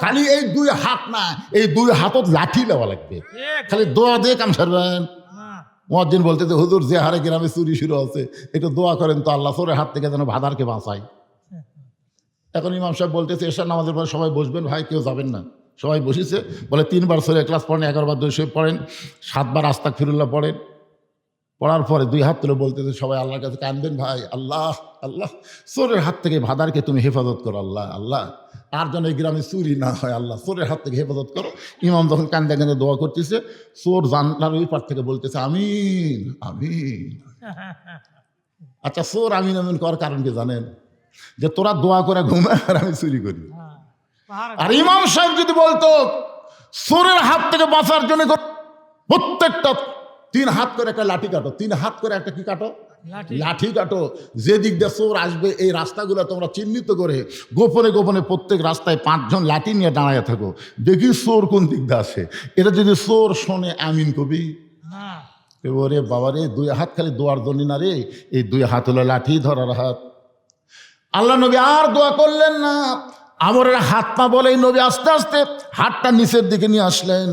খালি এই দুই হাত না, এই দুই হাতত লাঠি নেওয়া লাগবে। খালি দোয়া দিয়ে কাম সারবেন। মুয়াজ্জিন বলতে যে হুজুর যে হারে গ্রামে চুরি শুরু আছে একটু দোয়া করেন তো আল্লাহ চোরের হাত থেকে যেন ভাদারকে বাঁচায়। এখন ইমাম সাহেব বলতেছে এশার নামাজের পরে সবাই বসবেন, ভাই কেউ যাবেন না। সবাই বসেছে, বলে 3 বার সূরা ইখলাস পড়েন, 11 বার দরুদ শরীফ পড়েন, 7 বার আস্তাগফিরুল্লাহ পড়েন। পড়ার পরে 2 হাত তুলে বলতেছে সবাই আল্লাহর কাছে কাঁদবেন, ভাই আল্লাহ আল্লাহ চোরের হাত থেকে ভাদারকে তুমি হেফাজত করো, আল্লাহ আল্লাহ আর যেন এই গ্রামে চুরি না হয়, আল্লাহ চোরের হাত থেকে হেফাজত করো। ইমাম যখন কান্দে কান্দে দোয়া করতেছে, চোর জানলার ওই পার থেকে বলতেছে আমিন আমিন। আচ্ছা, চোর আমিন আমিন করার কারণ কি জানেন? যে তোরা দোয়া করে ঘুমায় আর আমি চুরি করি। আর ইমাম সাহেব যদি বলতো চোরের হাত থেকে বাঁচার জন্য প্রত্যেকটা 3 হাত করে একটা লাঠি কাটো, 3 হাত করে একটা কি কাটো, লাঠি কাটো। যে দিক দিয়ে চোর আসবে এই রাস্তাগুলো তোমরা চিহ্নিত করে গোপনে গোপনে প্রত্যেক রাস্তায় 5 জন লাঠি নিয়ে দাঁড়ায় থাকো, দেখি চোর কোন দিক দিয়ে আসে। এটা যদি চোর শোনে আমিন কবি? ওরে বাবা রে, 2 হাত খালি দোয়ার জন্য না রে, এই 2 হাত হলো লাঠি ধরার হাত। আল্লাহ নবী আর দোয়া করলেন না। আমরের হাত পা বলেই নবী আস্তে আস্তে হাতটা নিচের দিকে নিয়ে আসলেন।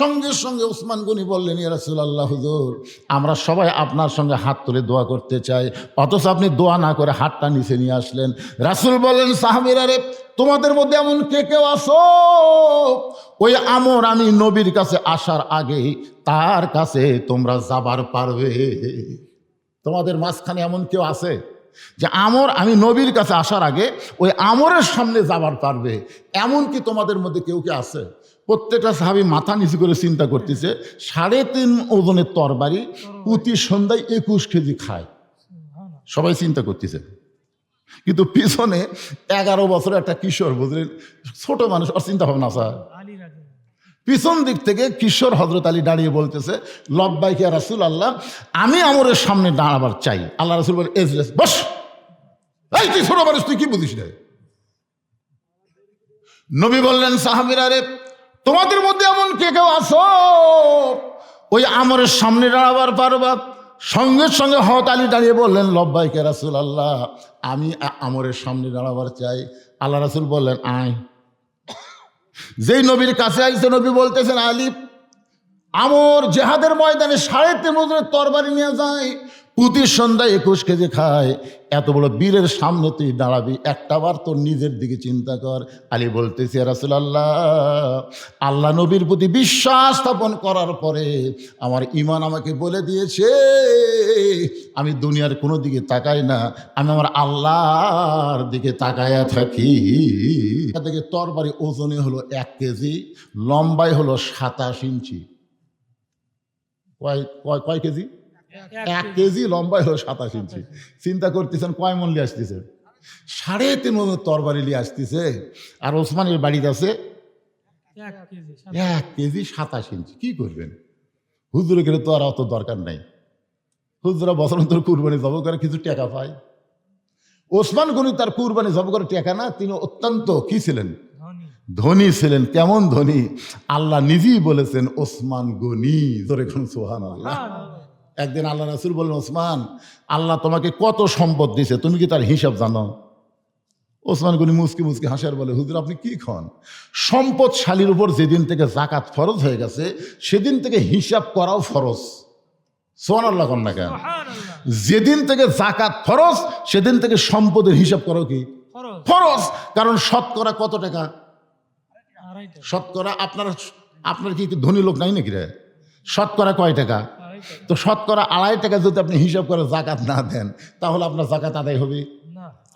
সঙ্গে সঙ্গে ওসমান গনি বললেন ইয়া রাসূলুল্লাহ, হুজুর আমরা সবাই আপনার সঙ্গে হাত তুলে দোয়া করতে চাই, অথচ আপনি দোয়া না করে হাতটা নিচে নিয়ে আসলেন। রাসূল বললেন সাহাবীরা রে, তোমাদের মধ্যে এমন কে কেউ আসো ওই আমর আমি নবীর কাছে আসার আগে তার কাছে তোমরা যাবার পারবে? তোমাদের মাঝখানে এমন কেউ আছে যে আমর আমি নবীর কাছে আসার আগে ওই আমরের সামনে যাবার পারবে? এমন কি তোমাদের মধ্যে কেউ কি আছে? প্রত্যেকটা সাহাবী মাথা নিচু করে চিন্তা করতেছে, 3.5 ওজনের তরবারি প্রতি সন্ধ্যায় 21 কেজি খায়। সবাই চিন্তা করতেছে, কিন্তু পিছনে 11 বছরের একটা কিশোর, বুঝলেন, ছোট মানুষ, আর চিন্তা ভাবনা স্যার। পিছন দিক থেকে কিশোর হযরত আলী দাঁড়িয়ে বলতেছে লব্বাইক ইয়া রাসূলুল্লাহ, আমি আমরের সামনে দাঁড়াবার চাই। আল্লাহ রাসূল বলেন এজলিস, বস। এই তুই ছোট মানুষ, তুই কি বুঝিস না? নবী বললেন সাহাবীরা রে, তোমাদের মধ্যে এমন কে কেউ আসো ওই আমরের সামনে দাঁড়াবার পারবা? সঙ্গে সঙ্গে হযরত আলী দাঁড়িয়ে বললেন লব্বাইক ইয়া রাসূলুল্লাহ, আমি আমরের সামনে দাঁড়াবার চাই। আল্লাহ রাসূল বললেন আয়। যেই নবীর কাছে আইছে নবী বলতেছেন আলী, আমর জেহাদের ময়দানে 3.5 ওজনের তরবারি নিয়ে যায়, প্রতি সন্ধ্যায় 21 কেজি খায়। এত বড় বীরের সামনে তুই দাঁড়াবি, একটাবার তোর নিজের দিকে চিন্তা কর। আলী বলতেছে ইয়া রাসূলুল্লাহ, আল্লাহ নবীর প্রতি বিশ্বাস স্থাপন করার পরে আমার ঈমান আমাকে বলে দিয়েছে আমি দুনিয়ার কোনো দিকে তাকাই না, আমি আমার আল্লাহর দিকে তাকায়া থাকি। থেকে তরবারি ওজনে হলো 1 কেজি, লম্বায় হলো 27 ইঞ্চি। কয় কেজি? 1 কেজি লম্বায় হলো 27 ইঞ্চি। চিন্তা করতেছেন কয় মন লিয়ে আসতেছে? 3.5 মন তরবারি লিয়ে আসতেছে। আর ওসমানের বাড়িতে আছে 1 কেজি 27 ইঞ্চি। কি করবেন? হুজুরে গেলে তো আর অত দরকার নাই, হুজুরা বছর অন্তর কুরবানি জব করে কিছু টাকা পায়। ওসমান গনি তার কুরবানি জব করে টাকা না, তিনি অত্যন্ত কি ছিলেন? ধনী ছিলেন। কেমন ধনী? আল্লাহ নিজেই বলেছেন ওসমান গনি। ধরে কোন সুবহানাল্লাহ। একদিন আল্লাহ রাসূল বললেন ওসমান, আল্লাহ তোমাকে কত সম্পদ দিয়েছে, তুমি কি তার হিসাব জানো? ওসমান গনি মুচকি মুচকি হাসার বলে, হুজুর আপনি কি খন? সম্পদশালীর উপর যেদিন থেকে যাকাত ফরজ হয়ে গেছে সেদিন থেকে হিসাব করাও ফরজ। সুবহানাল্লাহ কোন না কেন? যেদিন থেকে যাকাত ফরজ সেদিন থেকে সম্পদের হিসাব করাও কি ফরজ। কারণ শতকরা কত টাকা? শতকরা আপনার কি ধনী লোক নাই নাকি রে? শতকরা কয় টাকা? তো শতকরা 2.5 টাকা যদি আপনি হিসাব করে যাকাত না দেন তাহলে আপনার যাকাত আদায় হবে?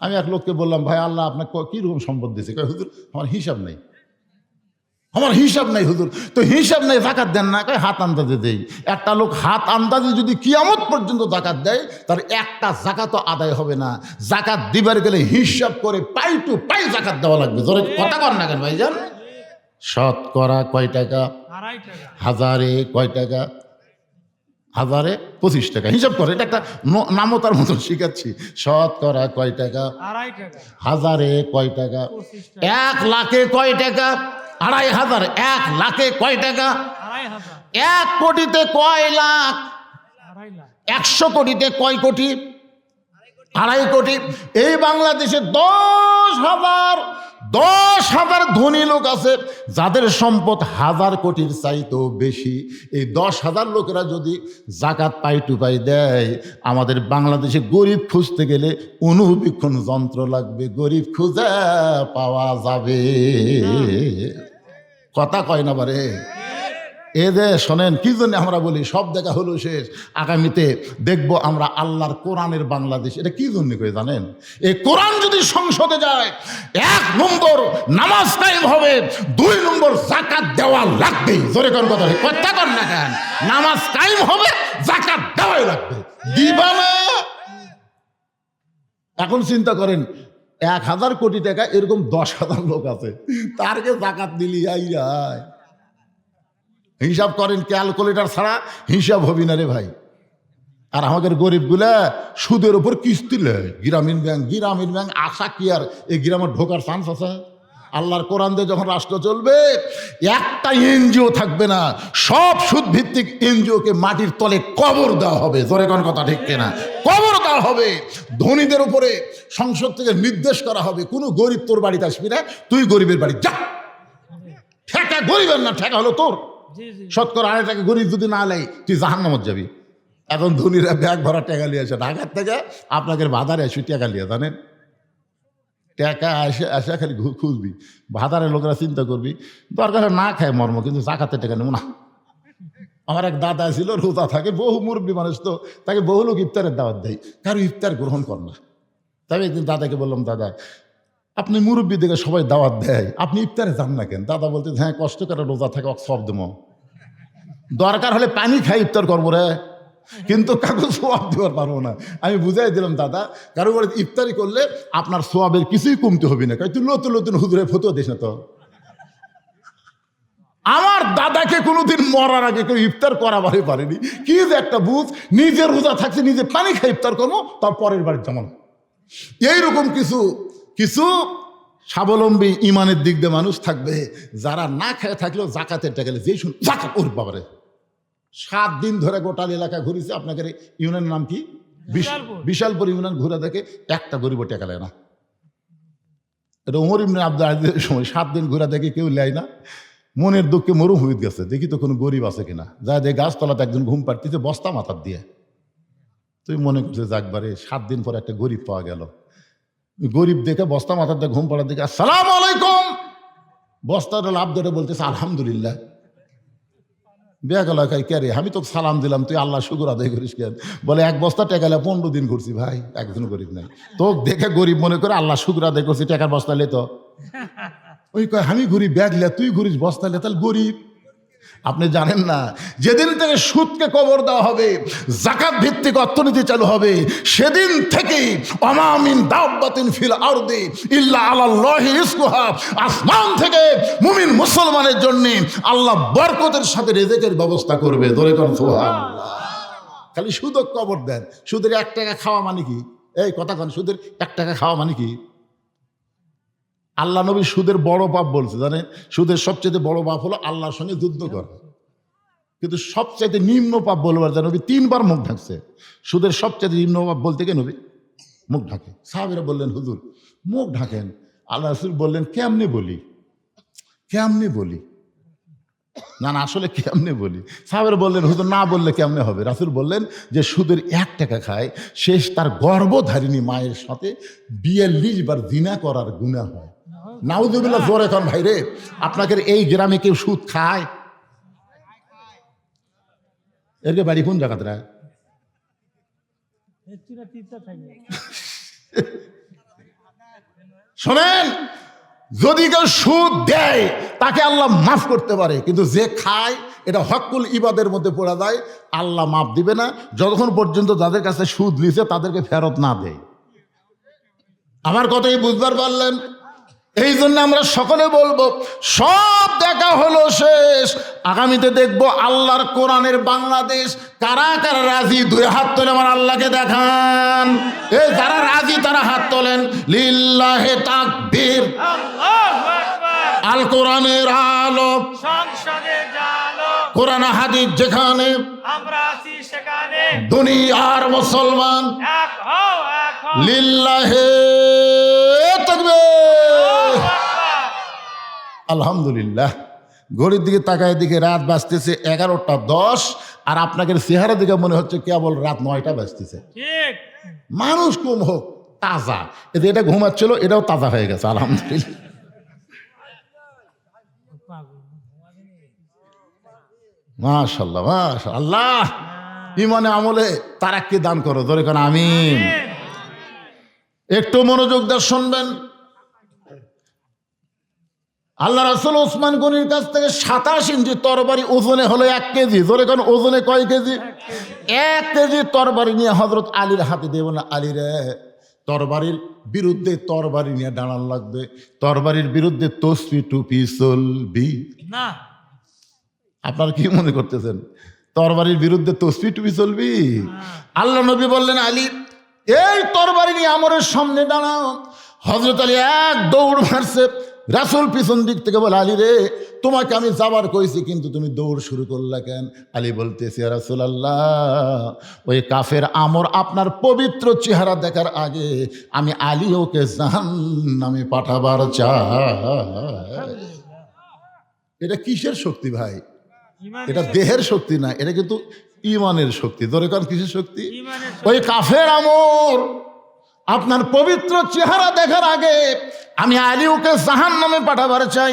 আমি এক লোককে বললাম, ভাই আল্লাহ আপনাকে কিরকম সম্পদ দিয়েছে? হুজুর আমার হিসাব নেই, আমার হিসাব নাই হুজুর। তো হিসাব নেই, যাকাত দেন না? কয় হাত আন্দাজে দেই। একটা লোক হাত আন্দাজে যদি কিয়ামত পর্যন্ত যাকাত দেয় তার একটা যাকাতও আদায় হবে না। যাকাত দিবার গেলে হিসাব করে পাই টু পাই যাকাত দেওয়া লাগবে। জোরে কথা কর না কেন ভাইজান? শতকরা কয় টাকা? 2.5 টাকা। হাজারে কয় টাকা? হাজারে 25 টাকা। হিসাব করে, এটা একটা নামতার মতো শিখাচ্ছি। শতকরা কয় টাকা? 2.5 টাকা। হাজারে কয় টাকা? 1 লাখে কয় টাকা? 2.5 1 লাখে কয় টাকা? 2.5 1 কোটিতে কয় লাখ? 100 কোটিতে কয় কোটি? 2.5 কোটি। এই বাংলাদেশে 10,000 10,000 ধনী লোক আছে যাদের সম্পদ 1,000 কোটির চাইতেও বেশি। এই 10,000 লোকেরা যদি জাকাত পাই টুপাই দেয়, আমাদের বাংলাদেশে গরিব খুঁজতে গেলে অনুবীক্ষণ যন্ত্র লাগবে, গরিব খুঁজে পাওয়া যাবে। কথা কয় না বারে? এ যে শোনেন, কি জন্য আমরা বলি সব দেখা হলো শেষ, আগামীতে দেখবো আমরা আল্লাহর কোরআনের বাংলাদেশ। এটা কি জন্য কই জানেন? এই কোরআন যদি সংসদে যায়, 1 নম্বর নামাজ কায়েম হবে, 2 নম্বর যাকাত দেওয়া লাগবে। জোরে কোন কথা কথা কর না কেন? নামাজ কায়েম হবে, যাকাত দেওয়াই লাগবে। দিবা না? এখন চিন্তা করেন, 1,000 কোটি টাকা এরকম 10,000 লোক আছে, তারকে যাকাত দিলি আই হিসাব করেন, ক্যালকুলেটর ছাড়া হিসাব হবি না রে ভাই। আর আমাদের গরিবগুলা সুদের উপর কিস্তি লেয়। গ্রামীণ ব্যাংক আশা কি আর এই গ্রামে ঢোকার চান্স আছে? আল্লাহর কোরআন দিয়ে যখন রাষ্ট্র চলবে, একটা এনজিও থাকবে না, সব সুদ ভিত্তিক এনজিওকে মাটির তলে কবর দেওয়া হবে। জোরে কোন কথা ঠিক কিনা? কবর দেওয়া হবে। ধনীদের উপরে সংসদ থেকে নির্দেশ করা হবে, কোনো গরিব তোর বাড়িতে আসবি না, তুই গরিবের বাড়ি যা। ঠেকা গরিবের না, ঠেকা হলো তোর। শতকরা 2.5 টাকা গরিব যদি না লাই, তুই জাহান্নামে যাবি। এখন ধনীরা ব্যাগ ভরা টাকা নিয়ে আসে ঢাকার থেকে, আপনাকে বাজারে এসে টাকা নিয়ে, জানেন? টাকা আসে খালি খুঁজবি। বাজারের লোকেরা চিন্তা করবি, দরকার না খায় মর্ম, কিন্তু জাকাতের টাকা নেব না। আমার এক দাদা ছিল, রোজা থাকে, বহু মুরব্বী মানুষ, তো তাকে বহু লোক ইফতারের দাওয়াত দেয়, কারো ইফতার গ্রহণ কর না। তবে একদিন দাদাকে বললাম, দাদা আপনি মুরব্বী দেখে সবাই দাওয়াত দেয়, আপনি ইফতারে যান না কেন? দাদা বলতে, হ্যাঁ কষ্ট করে রোজা থাকে, সব দেবো, দরকার হলে পানি খাই ইফতার করবো রে, কিন্তু কাকু সোয়াব দেওয়ার পারবো না। আমি বুঝাই দিলাম, দাদা কারো বলে ইফতারি করলে আপনার সোয়াবের কিছুই কমতে হবে না, তুই নতুন নতুন হুজুরে ফতুয়া দিস না তো। আমার দাদাকে কোনোদিন মরার আগে কেউ ইফতার করাবারই পারেনি। কি যে একটা বুঝ, নিজের রোজা থাকছে, নিজে পানি খাই ইফতার করবো, তার পরের বাড়ির যেমন। এইরকম কিছু কিছু স্বাবলম্বী ইমানের দিক দিয়ে মানুষ থাকবে, যারা না খেয়ে থাকলেও জাকাতের টাকা যে শুন জাকাত, ওর বাবারে 7 দিন ধরে গোটা এলাকা ঘুরেছে। আপনাদের ইউনিয়নের নাম কি? বিশালপুর ইউনিয়ন। ঘুরে দেখে একটা গরিব টাকা নেয় না। এটা ওমর ইবনে আব্দুল আজিজের সময় 7 দিন ঘুরে দেখে কেউ নেয় না। মনের দুঃখে মরুভূমিতে গেছে, দেখি তো কোনো গরিব আছে কিনা। যা যে গাছতলাতে একজন ঘুম পাড়তেছে বস্তা মাথার দিয়ে। তুই মনে করছে যাকবারে 7 দিন পরে একটা গরিব পাওয়া গেল। গরিব দেখে বস্তা মাথার দিয়ে ঘুম পাড়ার দিকে, আসসালামু আলাইকুম, বস্তাটা লাভ ধরে বলতেছে আলহামদুলিল্লাহ। বেগলা খাই কে রে, আমি তো সালাম দিলাম, তুই আল্লাহ শুকুর আদায় করিস কেন? বলে 1 বস্তা টেকালে 15 দিন ঘুরছি ভাই, একজন গরিব নাই। তো দেখে গরিব মনে করে আল্লাহ শুকুর আদায় করছি, টাকার বস্তা লে তো। ওই কয় আমি ঘুরি ব্যাগ লে, তুই ঘুরিস বস্তা লে, তাহলে গরিব। আপনি জানেন না, যেদিন থেকে সুদকে কবর দেওয়া হবে, যাকাত ভিত্তিক অর্থনীতি চালু হবে, সেদিন থেকেই অমামিন দাব্বাতিন ফিল আরদি ইল্লা আলাল্লাহি রিজকুহা, আসমান থেকে মুমিন মুসলমানের জন্য আল্লাহ বরকতের সাথে রিজিকের ব্যবস্থা করবে। ধরে কোন সুবহানাল্লাহ। খালি সুদক কবর দেন। সুদের 1 টাকা খাওয়া মানে কি? এই কথা কোন, সুদের 1 টাকা খাওয়া মানে কি? আল্লাহ নবী সুদের বড় পাপ বলছে, জানেন? সুদের সবচেয়ে বড় পাপ হলো আল্লাহর সঙ্গে যুদ্ধ করা। কিন্তু সবচাইতে নিম্ন পাপ বলবার জন্য নবী 3 বার মুখ ঢাকছে। সুদের সবচাইতে নিম্ন পাপ বলতে গিয়ে নবী মুখ ঢাকে। সাহাবীরা বললেন, হুজুর মুখ ঢাকেন। আল্লাহ রাসূল বললেন, কেমনে বলি? না আসলে কেমনে বলি? সাহাবীরা বললেন, হুজুর না বললে কেমনে হবে? রাসূল বললেন যে সুদের 1 টাকা খায়, শেষ তার গর্ভধারিণী মায়ের সাথে 42 বার জিনা করার গুনাহ হয়। নাউযুবিল্লাহ। জোরে এখন ভাই রে, আপনাদের এই গ্রামে কেউ সুদ খায়? এর বাড়ি কোন জায়গাটা? শোনেন, যদি কেউ সুদ দেয় তাকে আল্লাহ মাফ করতে পারে, কিন্তু যে খায় এটা হকুল ইবাদের মধ্যে পড়া যায়, আল্লাহ মাফ দিবে না যতক্ষণ পর্যন্ত যাদের কাছে সুদ নিছে তাদেরকে ফেরত না দেয়। আমার কথাই বুঝবার পারলেন? এই জন্য আমরা সকলে বলবো, সব দেখা হলো শেষ, আগামীতে দেখবো আল্লাহর কোরআনের বাংলাদেশ। কারা কারা রাজি? 2 হাত তোলে, আমার আল্লাহকে দেখান। এই যারা রাজি তারা হাত তোলেন। লিল্লাহে তাকবীর, আল কোরআনের আলো, সংসদে জালো, কোরআন হাদিস যেখানে আমরা আছি সেখানে দুনিয়ার মুসলমান এক হও, এক হও। লিল্লাহে তাকবীর। আলহামদুলিল্লাহ। ঘড়ির দিকে তাকায় দিকে রাত বাজতেছে 11টা 10, আর আপনাকে চেহারা দিকে মনে হচ্ছে কেবল রাত 9টা বাজতেছে। মানুষ কম হোক, তাজা। এতে এটা ঘুমাচ্ছিল, এটাও তাজা হয়ে গেছে আলহামদুলিল্লাহ। মাশাআল্লাহ মাশাআল্লাহ। ইমানে আমলে তারাক্কি দান করো, ধরে কেন আমিন। একটু মনোযোগ দিয়ে শুনবেন। আল্লাহ রাসূল ওসমান গনির কাছ থেকে 27 ইঞ্চি তরবারি ওজনে হলো 1 কেজি। ধরে কেন ওজনে কয় কেজি? 1 কেজি তরবারি নিয়ে হযরত আলীর হাতে দেব না, আলী রে তরবারির বিরুদ্ধে তরবারি নিয়ে দাঁড়ান লাগবে, তরবারির বিরুদ্ধে তসবি টুপি চলবি না। আপনারা কি মনে করতেছেন তরবারির বিরুদ্ধে তসবি টুপি চলবি? আল্লাহ নবী বললেন, আলী এই তরবারি নিয়ে আমরের সামনে দাঁড়াও। হযরত আলী এক দৌড় মারছে। রাসূল পিছন দিক থেকে বলে, আলী রে তোমাকে আমি যাবার কইছি, কিন্তু তুমি দৌড় শুরু করলা কেন? আলী বলতেছে, ইয়া রাসূলুল্লাহ, ওই কাফের আমর আপনার পবিত্র চেহারা দেখার আগে আমি আলী ওকে জাহান্নামে পাঠাবার চাই। এটা কিসের শক্তি ভাই? এটা দেহের শক্তি না, এটা কিন্তু ইমানের শক্তি। ধরে কারণ কিসের শক্তি? ওই কাফের আমর আপনার পবিত্র চেহারা দেখার আগে আমি আলী ওকে জাহান্নামে পাঠাবার চাই।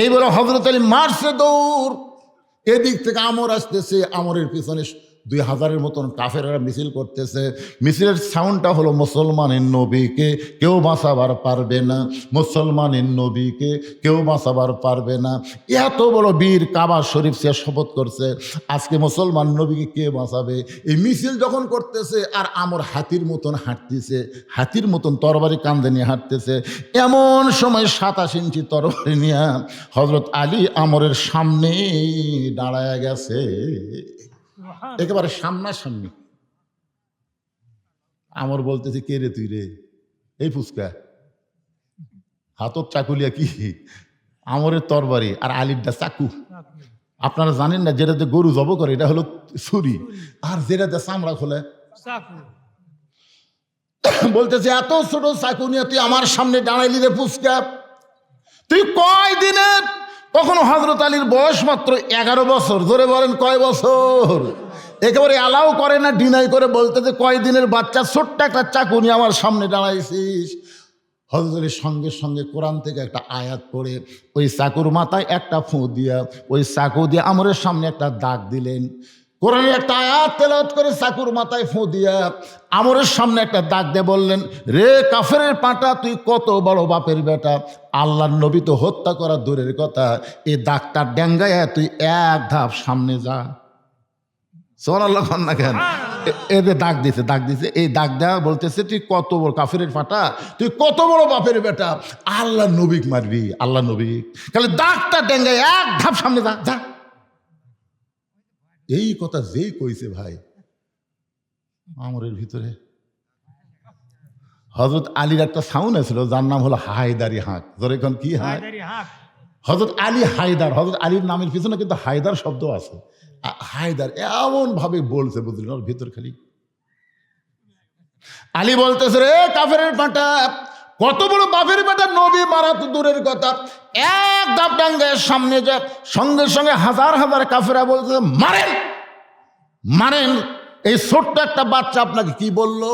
এই বলে হযরত আলী মারছে দৌড়। এদিক থেকে আমর আসতেছে, আমরের পিছনে 2000-এর মতন কাফেররা মিছিল করতেছে। মিছিলের সাউন্ডটা হলো, মুসলমানের নবীকে কেউ বাঁচাবার পারবে না, মুসলমানের নবীকে কেউ বাঁচাবার পারবে না। এত বড় বীর কাবা শরীফ সে শপথ করছে, আজকে মুসলমান নবীকে কে বাঁচাবে? এই মিছিল যখন করতেছে আর আমর হাতির মতন হাঁটতেছে, হাতির মতন তরবারি কাঁধে নিয়ে হাঁটতেছে। এমন সময় 27 ইঞ্চি তরবারি নিয়ে হযরত আলী আমরের সামনে দাঁড়ায় গেছে, একেবারে সামনাসামনি। আমর বলতেছে, কে রে তুই রে? এই ফুসকা হাতত চাকুলিয়া কি? আমরের তরবারি আর আলীরটা চাকু। আপনারা জানেন না, যেটাতে গরু জব করে এটা হলো ছুরি, আর যেটাতে চামড়া খোলে চাকু। বলতেছে, এত ছোট চাকু নিয়ে তুই আমার সামনে দাঁড়াইলি রে ফুসকা? তুই কয় দিনের? তখন হযরত আলীর বয়স মাত্র 11 বছর। ধরে বলেন কয় বছর? একেবারে অ্যালাউ করে না, ডিনাই করে বলতেছে, কয় দিনের বাচ্চা, ছোট্ট একটা চাকু নিয়ে আমার সামনে দাঁড়াইছিস। হযরত আলী সঙ্গে সঙ্গে কোরআন থেকে একটা আয়াত পড়ে ওই চাকুর মাথায় একটা ফু দিয়া, ওই চাকু দিয়ে আমরের সামনে একটা দাগ দিলেন। কোরআনের একটা আয়াত তেলাওয়াত করে চাকুর মাথায় ফু দিয়া আমরের সামনে একটা দাগ দিয়ে বললেন, রে কাফেরের পাটা, তুই কত বড় বাপের বেটা! আল্লাহর নবী তো হত্যা করা দূরের কথা, এই দাগটা ডেঙ্গায় তুই এক ধাপ সামনে যা। সুবহানাল্লাহ না কেন? এদের দাগ দিছে, এই দাগ দেওয়া বলতেছে, তুই কত বড় কাফেরের ফাটা, তুই কত বড় বাপের বেটা, আল্লাহ নবী মারবি, আল্লাহ নবী, তাহলে দাগটা ডেঙ্গায় এক ধাপ সামনে যা যা। এই কথা যেই কইছে ভাই আমরের ভিতরে, হযরত আলীর একটা সাউন্ড আছিল যার নাম হলো হায়দারি হাঁক। ধরে এখন কি হাঁক? হযরত আলী হায়দার। হযরত আলীর নামের পিছনে কিন্তু হায়দার শব্দ আছে। হায়দার এমন ভাবে বলছে, বুঝলেন, ওর ভিতর খালি। আলী বলতেছে, রে কাফেরের পাটা, কত বড় বাপের বেটা, নবী মারা তো দূরের কথা, এক ধাপ ডাঙ্গায় সামনে যা। সঙ্গে সঙ্গে হাজার হাজার কাফেরা বলতেছে, মারেন মারেন। এই ছোট্ট একটা বাচ্চা আপনাকে কি বললো?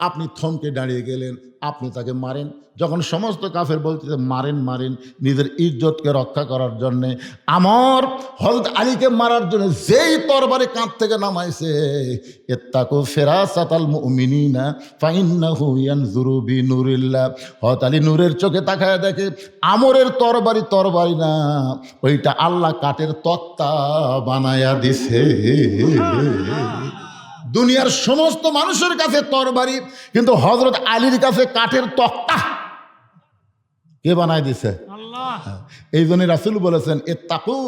আপনি থমকে দাঁড়িয়ে গেলেন, আপনি তাকে মারেন। যখন সমস্ত কাফের বলতেছে মারেন মারেন, নিজের ইজ্জতকে রক্ষা করার জন্যে আমর হযরত আলীকে মারার জন্য যেই তরবারি কাঁধ থেকে নামাইছে, ইত্তাকু ফিরাসাতাল মুমিনিনা ফাইন্নাহু ইয়ানজুরু বিনুরিল্লাহ। হযরত আলী নূরের চোখে তাকায় দেখে আমরের তরবারি না, ওইটা আল্লাহ কাঠের তক্তা বানায়া দিছে। দুনিয়ার সমস্ত মানুষের কাছে তরবারি, কিন্তু হযরত আলীর কাছে কাঠের তক্তা। কে বানায় দিছে? আল্লাহ। এই জন্য রাসূল বলেছেন, ইত্তাকু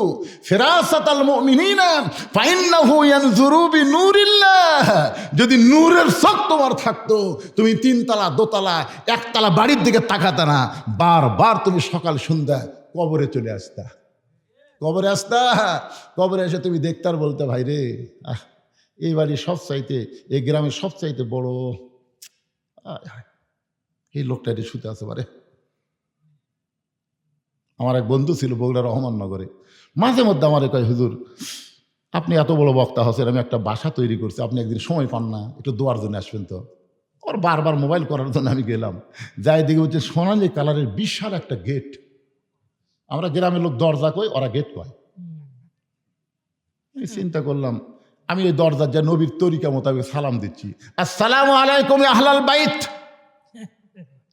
ফিরাসাতাল মুমিনিনা ফাইন্নাহু ইয়ানজুরু বিনুরিল্লাহ। যদি নূরের চোখ তোমার থাকতো, তুমি 3 তলা 2 তলা 1 তলা বাড়ির দিকে তাকাতে না, বারবার তুমি সকাল সন্ধ্যা কবরে চলে আসতা। কবরে এসে তুমি দেখতে আর বলতে, ভাই রে, এই বাড়ির সবচাইতে, এই গ্রামের সবচাইতে বড় এই লোকটা এটি শুতে আছে পারে। আমার এক বন্ধু ছিল বগুড়া রহমাননগরে, মাঝে মধ্যে আমার কয়, হুজুর আপনি এত বড় বক্তা হচ্ছেন, আমি একটা বাসা তৈরি করছি, আপনি একদিন সময় পান না, একটু দোয়ার জন্য আসবেন তো। ওর বারবার মোবাইল করার জন্য আমি গেলাম, যাই দিকে হচ্ছে সোনালি কালারের বিশাল একটা গেট। আমরা গ্রামের লোক দরজা কই, ওরা গেট কয়। আমি চিন্তা করলাম, আমি এই দরজার যা নবীর তরিকা মোতাবেক সালাম দিচ্ছি, আসসালামু আলাইকুম আহলাল বাইত।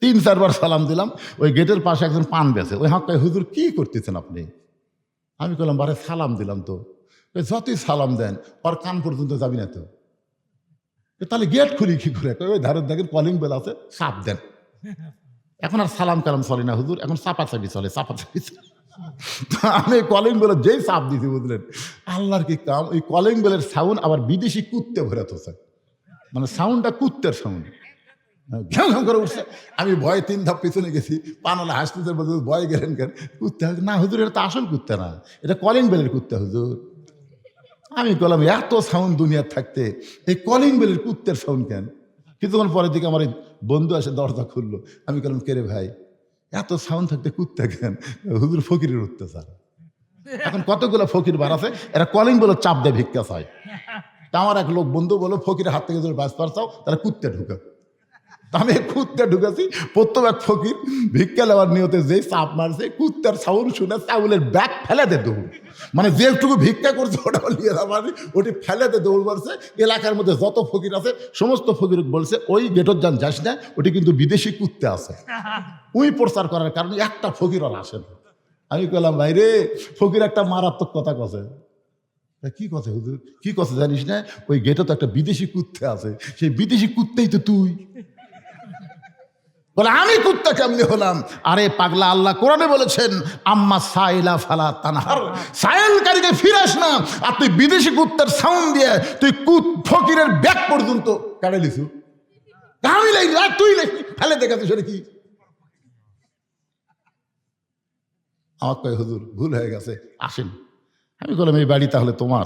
3-4 বার সালাম দিলাম। ওই গেটের পাশে একজন পান বেছে, ওই হাঁকায়, হুজুর কি করতেছেন আপনি? আমি বললাম, বারে সালাম দিলাম তো। যতই সালাম দেন ওর কান পর্যন্ত যাবি না তো, তাহলে গেট খুলি কি করে? ওই ধারের দেখেন কলিং বেল আছে, চাপ দেন। এখন আর সালাম কালাম চলে না হুজুর, এখন চাপাচাপি চলে, চাপাচাপি চলে। আমি কলিং বেলের যেই চাপ দিছি, বুঝলেন আল্লাহর কি কাম, ওই কলিং বেলের সাউন্ড আবার বিদেশি কুত্তে ভরে তো, মানে সাউন্ডটা কুত্তের সাউন্ড, ঘ্যাম ঘ্যাম করে উঠছে। আমি ভয় 3 ধাপ পিছনে গেছি, পানালা হাসতে বলতে, ভয় গেলেন কেন? কুত্তে না হুজুর, এটা তো আসল কুত্তে না, এটা কলিং বেলের কুত্তে হুজুর। আমি বললাম, এত সাউন্ড দুনিয়ার থাকতে এই কলিং বেলের কুত্তের সাউন্ড কেন? কিছুক্ষণ পরের দিকে আমার বন্ধু এসে দরজা খুললো। আমি বললাম, কে রে ভাই, এত সাউন্ড থাকতে কুত্তে কেন? হুজুর ফকিরের অত্যাচার। এখন কতগুলো ফকির বাড়াছে, এরা কলিং বেলের চাপ দেয়, ভিক্ষা চায়। তা আমার এক লোক বন্ধু বলো, ফকিরের হাত থেকে যদি বাঁচ পারছাও তাহলে কুত্তে ঢুকা। আমি কুত্তে ঢুকেছি, প্রথম এক ফকির ভিক্ষা নেওয়ার নিয়তে যে চাপ মারছে, কুত্তার সাউন্ড শুনে চাউলের ব্যাগ ফেলে দে দৌড়, মানে যেটুকু ভিক্ষা করছে ওটা নিয়ে যাবার, ওটি ফেলে দে দৌড় মারছে। এলাকার মধ্যে যত ফকির আছে সমস্ত ফকির বলছে, ওই গেটর যান যাস না, ওটি কিন্তু বিদেশি কুত্তে আছে। ওই প্রচার করার কারণে একটা ফকির আর আসে না। আমি বললাম, ভাই রে, ফকির একটা মারাত্মক কথা কছে। কি কথা হুজুর? কি কথা জানিস না? ওই গেটে তো একটা বিদেশি কুত্তে আছে, সেই বিদেশি কুত্তেই তো তুই। বলে, আমি কুত্তা কেমনি হলাম? আরে পাগলা, আল্লাহ কোরআনে বলেছেন, আম্মা সাইলা ফালা তানহার, সাইলকারীকে ফিরাস না। আর তুই বিদেশি কুত্তার সাউন্ড দিয়ে তুই ফকিরের ব্যাগ পর্যন্ত কাটে লিছু। আমি লাগি আর তুই লাগি, ফেলে দেখাতে সেটা কি? আমার কয়, হুজুর ভুল হয়ে গেছে, আসেন। আমি বললাম, এই বাড়ি তাহলে তোমার?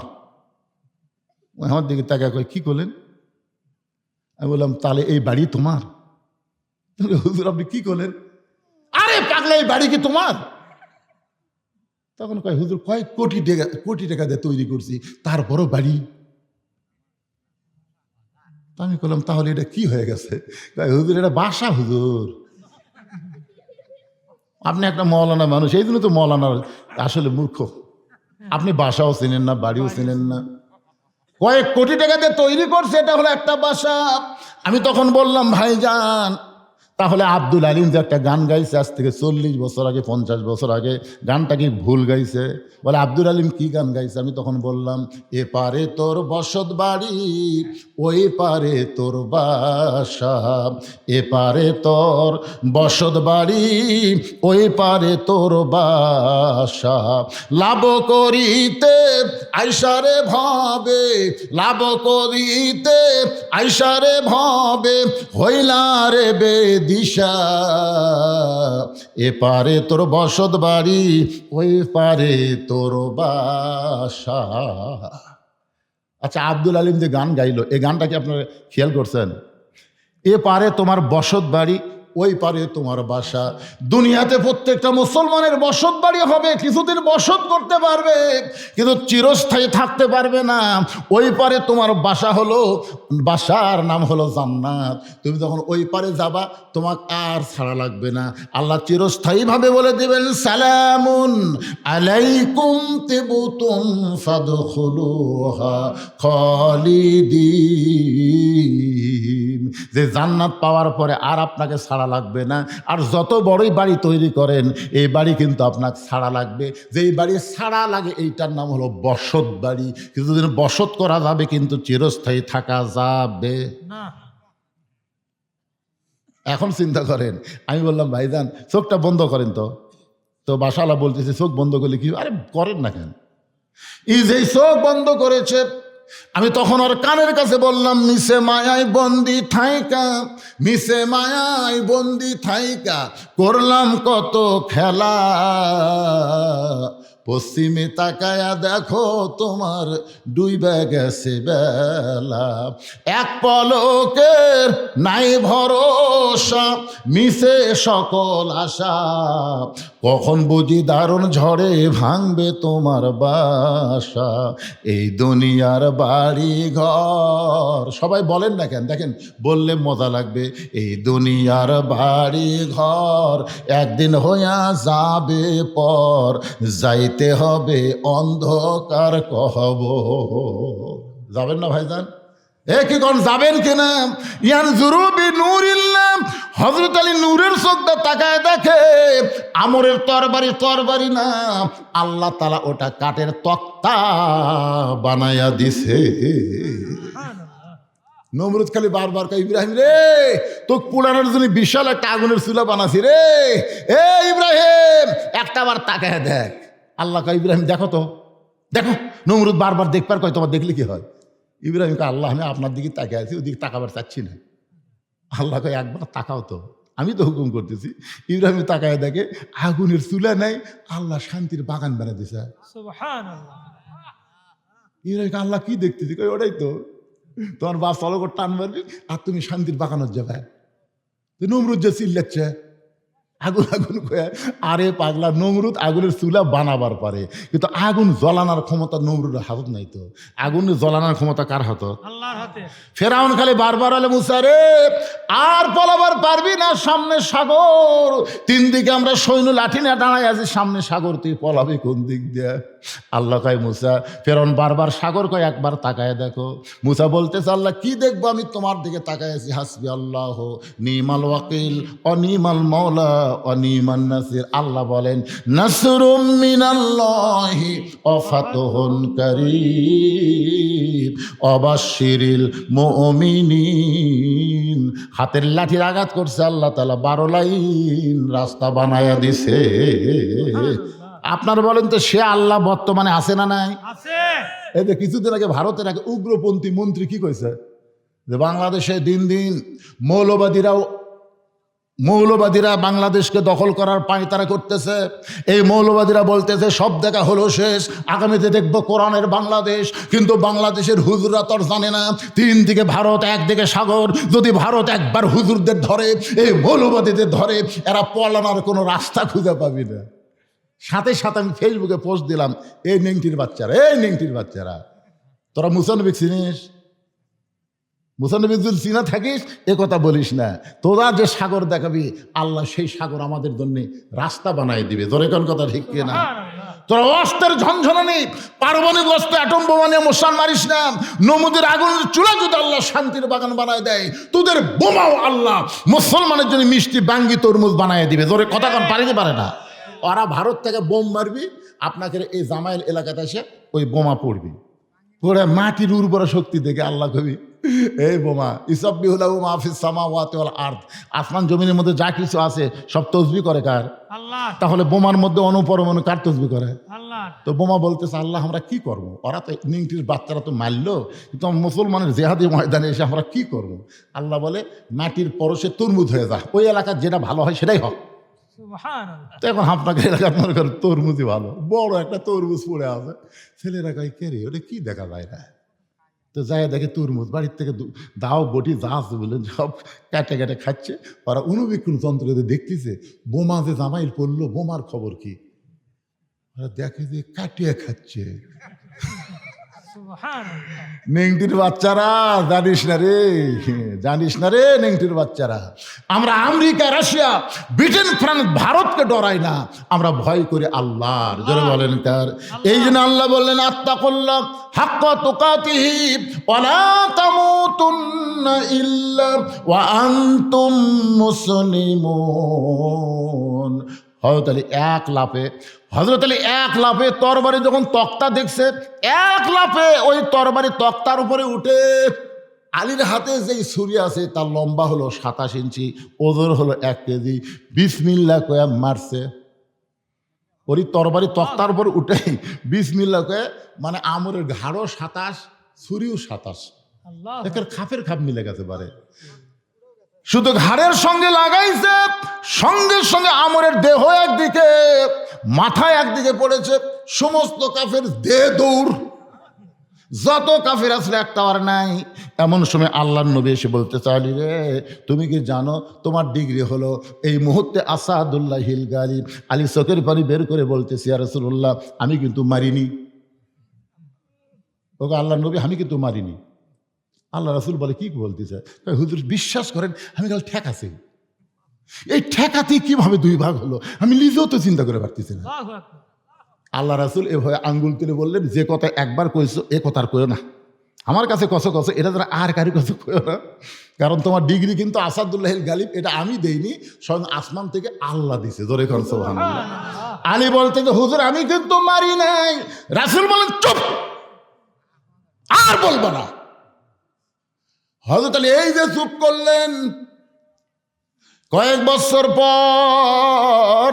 আমার দিকে তাকা কয়, কি করলেন? আমি বললাম, তাহলে এই বাড়ি তোমার? হুজুর আপনি কি করলেন? আরে পাগলা, এই বাড়ি কি তোমার? তখন কয়, হুজুর কয়েক কোটি টাকা দিয়ে তৈরি করছি, তারপরও বাড়ি। আমি বললাম, তাহলে এটা কি হয়ে গেছে? কয়, হুজুর এটা বাসা হুজুর। আপনি একটা মৌলানা মানুষ, এই জন্য তো মৌলানা আসলে মূর্খ। আপনি বাসাও চিনেন না, বাড়িও চিনেন না। কয়েক কোটি টাকা দিয়ে তৈরি করছে, এটা হলো একটা বাসা। আমি তখন বললাম, ভাইজান তাহলে আব্দুল আলিম যে একটা গান গাইছে আজ থেকে 40 বছর আগে, 50 বছর আগে, গানটা কি ভুল গাইছে? বলে, আব্দুল আলিম কি গান গাইছে? আমি তখন বললাম, এ পারে তোর বসত বাড়ি, ওই পারে তোর বাসা, এ পারে তোর বসত বাড়ি, ওই পারে তোর বাসা, লাভ করিতে আইসারে ভাবে, লাভ করিতে আইসারে ভাবে, হইলারে বেদিশা, এ পারে তোর বসত বাড়ি, ওই পারে তোর বাসা। আচ্ছা, আব্দুল আলিম যে গান গাইলো, এই গানটা কি আপনারা খেয়াল করছেন? এ পারে তোমার বসত বাড়ি, ওই পারে তোমার বাসা। দুনিয়াতে প্রত্যেকটা মুসলমানের বসত বাড়ি হবে, কিছুদিন বসত করতে পারবে, কিন্তু চিরস্থায়ী থাকতে পারবে না। ওই পারে তোমার বাসা হলো, বাসার নাম হলো জান্নাত। তুমি যখন ওই পারে যাবা, তোমাকে আর ছাড়া লাগবে না। আল্লাহ চিরস্থায়ীভাবে বলে দেবেন, সালামুন আলাইকুম তিবতুম ফাদখুলুহা খালিদিন। যে জান্নাত পাওয়ার পরে আর আপনাকে ছাড়া লাগবে না। আর যত বড়ই বাড়ি তৈরি করেন, এই বাড়ি কিন্তু আপনাকে ছাড়া লাগবে। যেই বাড়ি ছাড়া লাগে, এইটার নাম হলো বসত বাড়ি। কিছুদিন বসত করা যাবে, কিন্তু চিরস্থায়ী থাকা যাবে না। এখন চিন্তা করেন, আমি বললাম, ভাইজান চোখটা বন্ধ করেন তো। তো বাসাওয়ালা বলতেছে, চোখ বন্ধ করলে কি? আরে করেন না কেন? এই যে চোখ বন্ধ করেছে, আমি তখন ওর কানের কাছে বললাম, মিশে মায়াই বন্দি থাইকা, মিশে মায়াই বন্দি থাইকা করলাম কত খেলা, পশ্চিমে তাকায়া দেখো তোমার ডুইবা গেছে বেলা, এক পলকের নাই ভরসা, মিশে সকল আশা, কখন বুঝি দারুণ ঝড়ে ভাঙবে তোমার বাসা, এই দুনিয়ার বাড়ি ঘর। সবাই বলেন না কেন, দেখেন বললে মজা লাগবে। এই দুনিয়ার বাড়ি ঘর একদিন হইয়া যাবে পর, যাইতে হবে অন্ধকার কবর। যাবেন না ভাইজান? কি কোন যাবেন কিনা? ইয়ানজুরু বিনুরিল্লাহ, হযরত আলী নূরের চোখটা তাকায় দেখে আমরের তরবারি না, আল্লাহ তাআলা ওটা কাঠের তক্তা বানায়া দিছে। নমরুদ খালি বারবার কয়, ইব্রাহিম রে, তোকে পোড়ানোর জন্য বিশাল একটা আগুনের চুলা বানাছি রে। ইব্রাহিম একটা বার তাকায় দেখ। আল্লাহ কয়, ইব্রাহিম দেখো তো, দেখো। নমরুদ বারবার দেখবার কয়, তোমার দেখলে কি হয়? ইব্রাহিম কয়, আল্লাহ আমি আপনার দিকে তাকিয়ে আছি, ওদিকে তাকাবার চাচ্ছি না। আল্লাহ কয়, একবার তাকাও তো, আমি তো হুকুম করতেছি। ইব্রাহিম তাকায় দেখে আগুনের চুলা নাই, আল্লাহ শান্তির বাগান বানিয়ে দিছে। ইব্রাহিম কয়, আল্লাহ কি দেখতেছি? কয়, ওটাই তো, তোমার বাপ চলো করে টান মারবি আর তুমি শান্তির বাগানোর যাবে। নমরুদ যে চিল্লাচ্ছে আগুন আগুন কয়ে, আরে পাগলা, নমরুদ আগুনের চুলা বানাবার পারে, কিন্তু আগুন জ্বলানোর ক্ষমতা নমরুদের হাত নাই। তো আগুন জ্বলানোর ক্ষমতা কার হাত? আল্লাহর হাতে। ফেরাউন খালি বারবার বলে, মুসা রে আর পলাবার পারবি না, সামনে সাগর, তিন দিকে আমরা সৈন্য লাঠি না দাঁড়াই আছি, সামনে সাগর, তুই পলাবি কোন দিক দিয়ে? আল্লাহ কয়, মুসা, ফেরাউন বারবার সাগর কয়, একবার তাকায় দেখো। মুসা বলতেছে, আল্লাহ কি দেখবো, আমি তোমার দিকে তাকায় আছি। হাসবি আল্লাহ নিমাল ওয়াকিল অনিমাল মওলা অনিমান নাসির। আল্লাহ বলেন, নাসরুম মিনাল্লাহি ওয়া ফাতহুন কারীম ওয়াবাশশিরিল মুমিনিন। হাতের লাঠির আঘাত করছে আল্লাহ তাআলা, 12 লাইন রাস্তা বানায়া দিছে। আপনার বলেন তো, সে আল্লাহ বর্তমানে আছে না নাই? এই যে কিছুদিন আগে ভারতের এক উগ্রপন্থী মন্ত্রী কি কইছে, যে বাংলাদেশে দিন দিন মৌলবাদীরা বাংলাদেশকে দখল করার পায়তারা করতেছে। এই মৌলবাদীরা বলতেছে সব দেখা হলো শেষ, আগামীতে দেখবো কোরআনের বাংলাদেশ। কিন্তু বাংলাদেশের হুজুররা তো জানে না, তিন দিকে ভারত, একদিকে সাগর। যদি ভারত একবার হুজুরদের ধরে, এই মৌলবাদীদের ধরে, এরা পলানোর কোনো রাস্তা খুঁজে পাবি না। সাথে সাথে আমি ফেসবুকে পোস্ট দিলাম, এই নেংটির বাচ্চারা, তোরা মুসানবী চিনিস? মুসানবী যদি চিনা থাকিস এ কথা বলিস না। তোরা যে সাগর দেখাবি, আল্লাহ সেই সাগর আমাদের জন্য রাস্তা বানাই দিবে। জোরে কোন কথা ঠিক কিনা? তোরা অস্ত্রের ঝনঝনানি, পারমাণবিক অস্ত্র, অ্যাটম বোমা নিয়ে মোশান মারিস না। নমুদের আগুনের চুলা যদি আল্লাহ শান্তির বাগান বানায় দেয়, তোদের বোমাও আল্লাহ মুসলমানের জন্য মিষ্টি বাঙ্গি তরমুজ বানায় দিবে। জোরে কথা কোন পারিতে পারে না। ওরা ভারত থেকে বোম মারবি, আপনাকে এই জামাইল এলাকাতে এসে ওই বোমা পড়বি, পড়ে মাটির উর্বর শক্তি দেখে আল্লাহ কবি, এই বোমা ইসাব্বিহুলাহু মা ফিস সামাওয়াতি ওয়াল আরদ, আসমান জমিনের মধ্যে যা কিছু আছে সব তসবিহ করে কার? আল্লাহ। তাহলে বোমার মধ্যে অনুপরমাণু কার তসবিহ করে? আল্লাহ। তো বোমা বলতেছে, আল্লাহ আমরা কি করব? ওরা তো নিংটির বাচ্চারা তো মারলো, কিন্তু মুসলমানের জেহাদি ময়দানে এসে আমরা কি করব? আল্লাহ বলে, মাটির পরশে তরমুজ হয়ে যা, ওই এলাকার যেটা ভালো হয় সেটাই হোক। এখন আপনাকে এলাকার মনে করেন তরমুজই ভালো, বড় একটা তরমুজ পড়ে আছে, ছেলেরা কয়, কে রে, ওটা কি দেখা যায় না? তো যাই দেখে তরমুজ, বাড়ির থেকে দাও বটি যা আছে বললেন সব কাটে কাটে খাচ্ছে। ওরা অনুবীক্ষণ যন্ত্র দেখতেছে বোমা যে জামাইল পড়লো, বোমার খবর কি? ওরা দেখে যে কাটিয়ে খাচ্ছে। নেংটির বাচ্চারা, জানিস না রে নেংটির বাচ্চারা, আমরা আমেরিকা, রাশিয়া, ব্রিটেন, ফ্রান্স, ভারতকে ডরাই না, আমরা ভয় করি আল্লাহর। জোরে বলেন কার? এই জন্য আল্লাহ বললেন, আত্তাকুল্লাহ হাক্কা তুকাতিহি ওয়া লা তামুতুন্না ইল্লা ওয়া আনতুম মুসলিমুন। হযরত আলী এক লাফে তরবারি যখন তক্তা দেখছে, এক লাফে ওই তরবারি তক্তার উপরে উঠে, আলীর হাতে যেই ছুরি আছে তার লম্বা হলো 27 ইঞ্চি, ওজন হলো 1 কেজি, বিসমিল্লাহ কয়ে মারছে। ওই তরবারি তক্তার উপরে উঠে বিসমিল্লাহ কয়ে, মানে আমরের ঘাড়ও 27, ছুরিও 27, একের খাপের খাপ মিলে গেছে পারে। শুধু ঘাড়ের সঙ্গে লাগাইছে, সঙ্গে সঙ্গে আমরের দেহ একদিকে, মাথা একদিকে পড়েছে। সমস্ত কাফের দেহ দৌড়, যত কাফের আসলে একটা আর নাই। এমন সময় আল্লাহর নবী এসে বলতে চাইলি রে, তুমি কি জানো তোমার ডিগ্রি হলো এই মুহূর্তে আসাদুল্লাহিল গালিব। আলী চোখের পানি বের করে বলতেছি, ইয়া রাসূলুল্লাহ, আমি কিন্তু মারিনি। ওকে আল্লাহর নবী, আমি কিন্তু মারিনি। আল্লাহ রাসূল বলে, কি বলতেছে? হুজুর বিশ্বাস করেন, আমি কাল ঠেকাছি। এই ঠেকাতে কিভাবে দুই ভাগ হলো আমি নিজেও তো চিন্তা করে পারতেছি না। আল্লাহ রাসূল এভাবে আঙ্গুল তুলে বললেন, যে কথা একবার কইছো এ কথা আর কইও না, আমার কাছে কসো কসো, এটা যেন আর কারি কাছে কইও না, কারণ তোমার ডিগ্রি কিন্তু আসাদুল্লাহিল গালিব, এটা আমি দেইনি, স্বয়ং আসমান থেকে আল্লাহ দিছে। জোরে কোন সুবহানাল্লাহ। আলী বলতে যে হুজুর আমি কিন্তু মারি নাই। রাসূল বলেন, চুপ, আর বলবো না। হযরত আলী এই যে চুপ করলেন, কয়েক বছর পর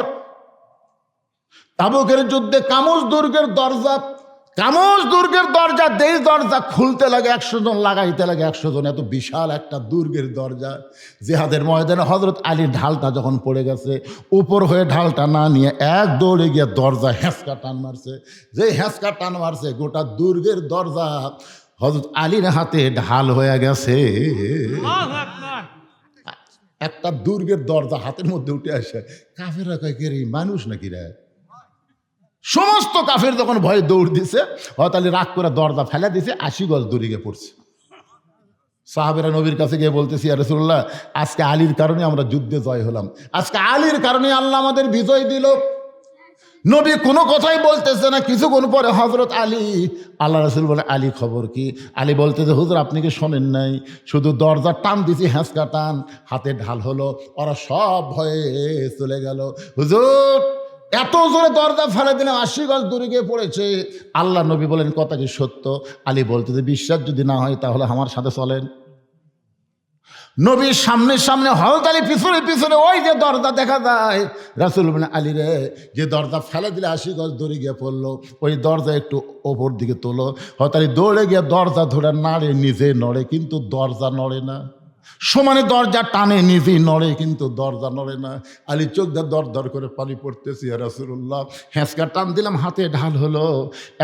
তাবুকের যুদ্ধে কামুজ দুর্গের দরজা দেই দরজা খুলতে লাগে 100 জন, লাগাইতে লাগে 100 জন। এত বিশাল একটা দুর্গের দরজা। জিহাদের ময়দানে হযরত আলীর ঢালটা যখন পড়ে গেছে, উপর হয়ে ঢালটা না নিয়ে এক দৌড়ে গিয়ে দরজা হেঁচকা টান মারছে। যে হেঁচকা টান মারছে, গোটা দুর্গের দরজা হযরত আলীর হাতে ঢাল হয়ে গেছে। একটা দুর্গের দরজা হাতের মধ্যে উঠে আসে। কাফেররা কয়, কে রে, মানুষ নাকি রে? সমস্ত কাফের যখন ভয়ে দৌড় দিছে, হযরত আলী রাগ করে দরজা ফেলে দিছে, 80 গজ দূরে গিয়ে পড়ছে। সাহাবেরা নবীর কাছে গিয়ে বলতেছি, ইয়া রাসূলুল্লাহ, আজকে আলীর কারণে আমরা যুদ্ধে জয় হলাম, আজকে আলীর কারণে আল্লাহ আমাদের বিজয় দিল। নবী কোনো কথাই বলতেছে না। কিছুক্ষণ পরে হযরত আলী, আল্লাহ রাসূল বলে, আলী খবর কি? আলী বলতেছে, হুজুর আপনি কি শোনেন নাই? শুধু দরজা টান দিছি, হেঁচকা টান, হাতে ঢাল হলো, ওরা সব ভয়ে চলে গেল। হুজুর এত জোরে দরজা ফেলে দিলাম, 80 গজ দূরে গিয়ে পড়েছে। আল্লাহ নবী বলেন, কথা কি সত্য? আলী বলতেছে, বিশ্বাস যদি না হয় তাহলে আমার সাথে চলেন। নবীর সামনে সামনে, হযরত আলী পিছনে পিছনে, ওই যে দরজা দেখা যায়। রাসূল বলেন, আলী রে, যে দরজা ফেলে দিলে 80 গজ দূরে গিয়ে পড়লো, ওই দরজা একটু ওপর দিকে তোলো। হযরত আলী দৌড়ে গিয়ে দরজা ধরে নাড়ে, নিজে নড়ে কিন্তু দরজা নড়ে না। সমানে দরজা টানে, নিজেই নড়ে কিন্তু দরজা নড়ে না। আলী চোখ দিয়ে দর দর করে পানি পড়তেছি, ইয়া রাসূলুল্লাহ, হেঁচকা টান দিলাম, হাতে ঢাল হলো,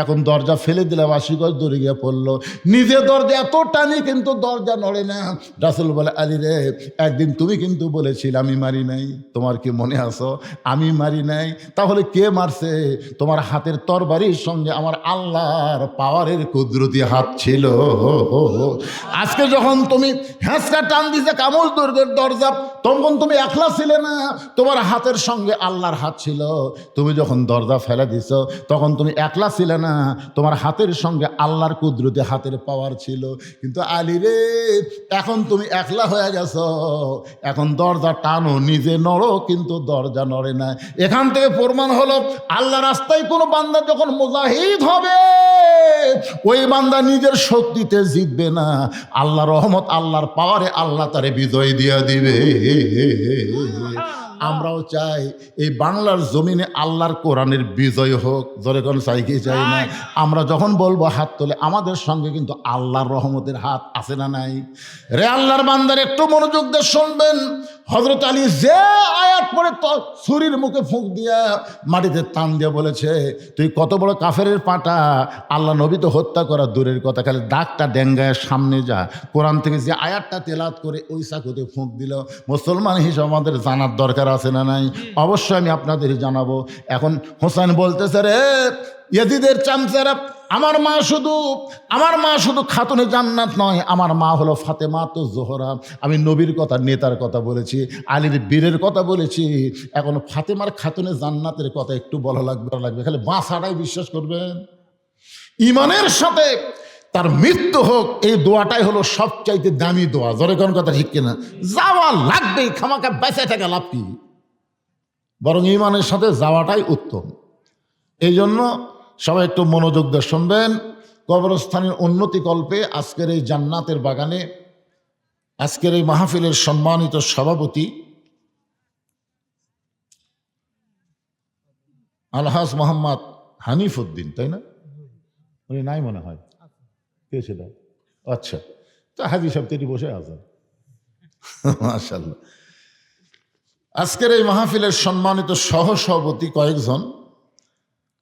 এখন দরজা ফেলে দিলাম, 80 গজ দূরে গিয়ে পড়লো, নিজে দরজা এত টানি কিন্তু দরজা নড়ে না। রাসূল বলে, আলী রে, একদিন তুমি কিন্তু বলেছিলে আমি মারি নাই, তোমার কি মনে আছো? আমি মারি নাই, তাহলে কে মারছে? তোমার হাতের তরবারির সঙ্গে আমার আল্লাহর পাওয়ারের কুদরতি হাত ছিল। আজকে যখন তুমি হেঁচকা টান দিছে কামুজ দুর্গের দরজা, তখন তুমি একলা ছিলে না, তোমার হাতের সঙ্গে আল্লাহর হাত ছিল। তুমি যখন দরজা ফেলে দিছ, তখন তুমি একলা ছিলে না, তোমার হাতের সঙ্গে আল্লাহর কুদরতি হাতের পাওয়ার ছিল। কিন্তু আলী রে, এখন তুমি একলা হয়ে গেছ, এখন দরজা টানো, নিজে নড়ো কিন্তু দরজা নড়ে না। এখান থেকে প্রমাণ হলো, আল্লাহ রাস্তায় কোনো বান্দা যখন মুজাহিদ হবে, ওই বান্দা নিজের শক্তিতে জিতবে না, আল্লাহ রহমত, আল্লাহর পাওয়ারে আল্লাহ তারে বিজয় দিয়ে দিবে। আমরাও চাই এই বাংলার জমিনে আল্লাহর কোরআনের বিজয় হোক। জোরে কোন চাই কি চাই না? আমরা যখন বলবো হাত তোলে, আমাদের সঙ্গে কিন্তু আল্লাহর রহমতের হাত আছে না নাই? রে আল্লাহর বান্দার, একটু মনোযোগ দিয়ে শুনবেন। হযরত আলী যে আয়াত পড়ে ছুরির মুখে ফুঁক দিয়া মাটিতে টান দিয়ে বলেছে, তুই কত বড় কাফেরের পাটা, আল্লাহ নবী তো হত্যা করা দূরের কথা, খালি দাগটা ডেঙ্গায় সামনে যা। কোরআন থেকে যে আয়াতটা তেলাওয়াত করে ওই চাকুতে ফুঁক দিল, মুসলমান হিসেবে আমাদের জানার দরকার আছে না নাই? অবশ্যই আমি আপনাদের জানাবো। এখন হোসেন বলতেছে, রে ইয়াজিদের চামচারা, আমার মা শুধু খাতুনে জান্নাত নয়, আমার মা হলো ফাতেমা তো জোহরা। আমি নবীর কথা, নেতার কথা বলেছি, আলীর বীরের কথা বলেছি, এখন ফাতেমার খাতুনে জান্নাতের কথা একটু বলা লাগবে। খালি বাঁচাটাই বিশ্বাস করবেন। ইমানের সাথে তার মৃত্যু হোক, এই দোয়াটাই হলো সবচাইতে দামি দোয়া। জোরে কোন কথা ঠিক কিনা? যাওয়া লাগবেই, খামাকা বেঁচে থাকা লাভ কি? বরং ইমানের সাথে যাওয়াটাই উত্তম। এই জন্য সবাই একটু মনোযোগ দিয়ে শুনবেন। কবরস্থানের উন্নতি কল্পে আজকের এই জান্নাতের বাগানে, আজকের এই মাহফিলের সম্মানিত সভাপতি আলহাজ মোহাম্মদ হানিফ উদ্দিন, তাই না? উনি নাই মনে হয়, কে সেটা? আচ্ছা, তো হাজি সাহেব তেটি বসে আছেন, মাশাআল্লাহ। আজকের এই মাহফিলের সম্মানিত সহসভাপতি কয়েকজন,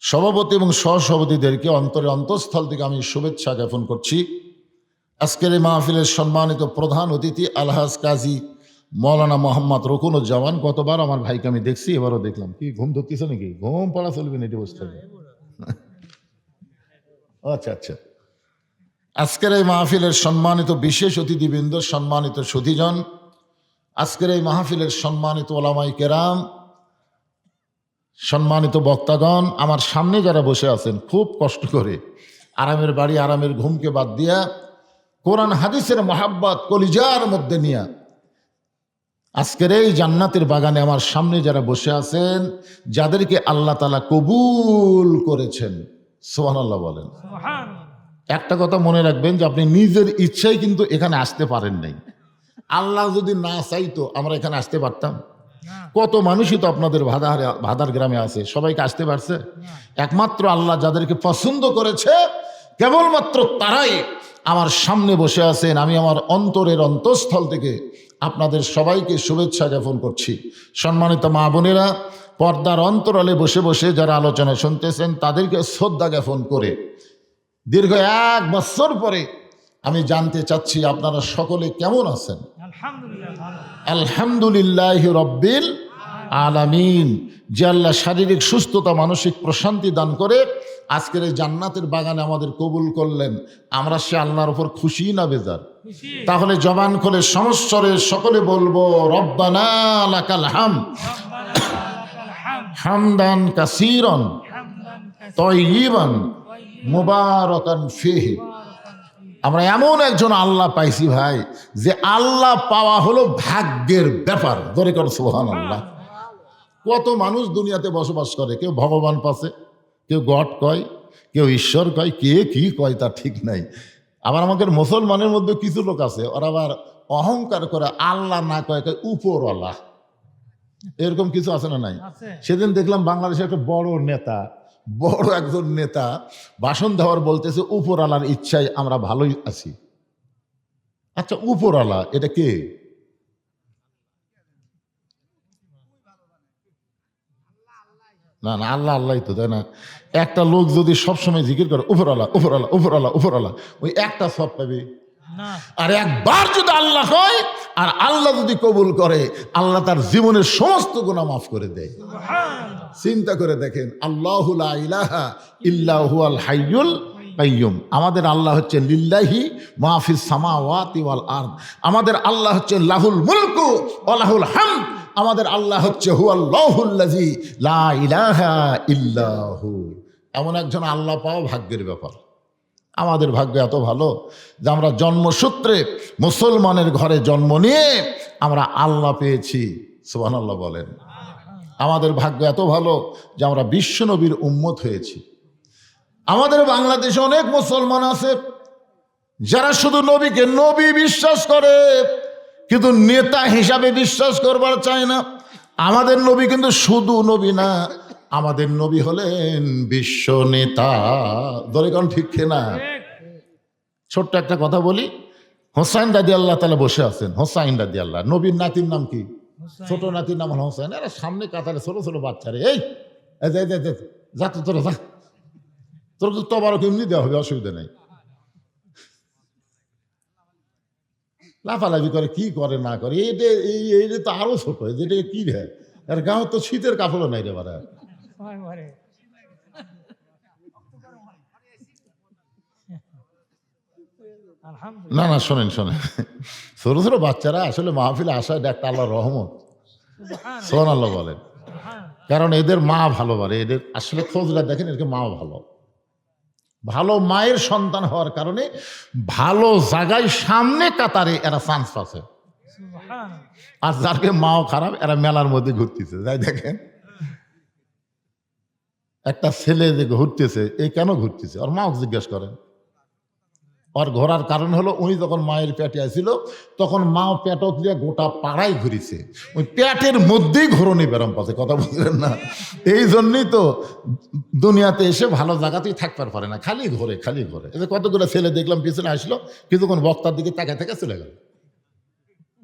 সভাপতি এবং সহসভাপতিদেরকে অন্তরের অন্তঃস্থল থেকে আমি শুভেচ্ছা জ্ঞাপন করছি। আজকের এই মাহফিলের সম্মানিত প্রধান অতিথি আলহাজ কাজী মৌলানা মোহাম্মদ রকুনুজ্জামান। গতবার আমার ভাইকে আমি দেখছি, এবারও দেখলাম। কি ঘুম ধরতেছে নাকি? ঘুম পড়া চলবে না, এটি বসতে হবে। আচ্ছা আচ্ছা। আজকের এই মাহফিলের সম্মানিত বিশেষ অতিথিবৃন্দ, সম্মানিত সুধীজন, আজকের এই মাহফিলের সম্মানিত ওলামায়ে কেরাম, সম্মানিত বক্তাগণ, আমার সামনে যারা বসে আছেন খুব কষ্ট করে আরামের বাড়ি আরামের ঘুমকে বাদ দিয়া কোরআন হাদিসের মহাব্বত কলিজার মধ্যে নিয়ে আজকের এই জান্নাতের বাগানে আমার সামনে যারা বসে আছেন, যাদেরকে আল্লাহ তাআলা কবুল করেছেন, সুবহানাল্লাহ বলেন। একটা কথা মনে রাখবেন যে আপনি নিজের ইচ্ছায় কিন্তু এখানে আসতে পারেন নাই। আল্লাহ যদি না চাইতো আমরা এখানে আসতে পারতাম? কত মানুষই তো আপনাদের ভাদার গ্রামে আছে, সবাইকে আসতে পারছে? একমাত্র আল্লাহ যাদেরকে পছন্দ করেছে কেবলমাত্র তারাই আমার সামনে বসে আছেন। আমি আমার অন্তরের অন্তঃস্থল থেকে আপনাদের সবাইকে শুভেচ্ছা জ্ঞাপন করছি। সম্মানিত মা বোনেরা, পর্দার অন্তরালে বসে বসে যারা আলোচনা শুনতেছেন তাদেরকে শ্রদ্ধা জ্ঞাপন করে দীর্ঘ 1 বছর পরে আমি জানতে চাচ্ছি আপনারা সকলে কেমন আছেন? আলহামদুলিল্লাহি রাব্বিল আলামিন। যে আল্লাহ শারীরিক সুস্থতা, মানসিক প্রশান্তি দান করে আজকের এই জান্নাতের বাগানে আমাদের কবুল করলেন, আমরা সে আল্লাহর উপর খুশি না বেজার? তাহলে জবান খুলে সমস্বরে সকলে বলবো রব্বানা লাকাল হামদ হামদান কাসীরান তাইয়িবান মুবারাকান ফীহি। আমরা এমন একজন আল্লাহ পাইছি ভাই, যে আল্লাহ পাওয়া হলো ভাগ্যের ব্যাপার। ধরে কর সুবহানাল্লাহ। কত মানুষ দুনিয়াতে বসবাস করে, কেউ ভগবান পাশে, কেউ গড কয়, কেউ ঈশ্বর কয়, কে কি কয় তা ঠিক নাই। আবার আমাদের মুসলমানের মধ্যে কিছু লোক আছে, ওরা আবার অহংকার করে আল্লাহ না কয়, কয় উপরওয়ালা। এরকম কিছু আছে না নাই? সেদিন দেখলাম বাংলাদেশের একটা বড় একজন নেতা ভাষণ দেওয়ার বলতেছে উপরওয়ালার ইচ্ছায় আমরা ভালোই আছি। আচ্ছা, উপরওয়ালা এটা কে? না না, আল্লাহ আল্লাহই তো, তাই না? একটা লোক যদি সবসময় জিকির করে উপরওয়ালা উপরওয়ালা উপরওয়ালা উপরওয়ালা, ওই একটা সব পাবে। আর একবার যদি আল্লাহ হয় আর আল্লাহ যদি কবুল করে, আল্লাহ তার জীবনের সমস্ত গুনাহ মাফ করে দেয়। চিন্তা করে দেখেন, আল্লাহু লা ইলাহা ইল্লা হুয়াল হাইয়ুল কাইয়ুম। আমাদের আল্লাহ হচ্ছে লিল্লাহি মা ফিস সামাওয়াতি ওয়াল আরদ। আমাদের আল্লাহ হচ্ছে লাহুল মুলকু ওয়া লাহুল হামদ। আমাদের আল্লাহ হচ্ছে হুয়াল্লাহুল্লাযী লা ইলাহা ইল্লাহু। এমন একজন আল্লাহ পাওয়া ভাগ্যের ব্যাপার। আমাদের ভাগ্য এত ভালো যে আমরা জন্মসূত্রে মুসলমানের ঘরে জন্ম নিয়ে আমরা আল্লাহ পেয়েছি। সুবহানাল্লাহ বলেন। আমাদের ভাগ্য এত ভালো যে আমরা বিশ্বনবীর উম্মত হয়েছি। আমাদের বাংলাদেশে অনেক মুসলমান আছে যারা শুধু নবীকে নবী বিশ্বাস করে, কিন্তু নেতা হিসাবে বিশ্বাস করবার চায় না। আমাদের নবী কিন্তু শুধু নবী না, আমাদের নবী হলেন বিশ্ব নেতা। দরিকন ঠিক না? ছোট্ট একটা কথা বলি, হোসাইন রাদিয়াল্লাহু তাআলা বসে আছেন। হোসাইন রাদিয়াল্লাহু, নবীর নাতির নাম কি? ছোট নাতির নাম হল হোসাইন। এরা সামনে কাতারে ছোট ছোট বাচ্চারে, এই যা তো তোরা যা, তোর তো আবার এমনি দেওয়া হবে, অসুবিধা নেই। লাফালাফি করে, কি করে না করে, এটা তো আরো ছোট, যেটা কি রে, আর গাঁও তো শীতের কাপড়ও নাই রে বারা। না না, শোনেন, ছোট ছোট বাচ্চারা আসলে মাহফিলে আসা একটা আল্লাহর রহমত। সুবহানাল্লাহ বলেন। কারণ এদের মা ভালো পারে, এদের আসলে খোঁজরা দেখেন, এদেরকে মা ভালো মায়ের সন্তান হওয়ার কারণে ভালো জায়গায় সামনে কাতারে এরা চান্স পাচ্ছে। আর যাকে মাও খারাপ, এরা মেলার মধ্যে ঘুরতেছে। যাই দেখেন একটা ছেলে যে ঘুরতেছে, এই কেন ঘুরতেছে, ওর মাও জিজ্ঞেস করেন। ওর ঘোরার কারণ হলো, উনি যখন মায়ের পেটে আসছিল তখন মাও পেটক দিয়ে গোটা পাড়ায় ঘুরিছে, ওই পেটের মধ্যেই ঘোরনি বেরাম পাচ্ছে। কথা বুঝলেন না? এই জন্যই তো দুনিয়াতে এসে ভালো জায়গাতেই থাকতে পারে না, খালি ঘোরে। এদের কতগুলো ছেলে দেখলাম পিছনে আসলো, কিছুক্ষণ বক্তার দিকে তাকে চলে গেল,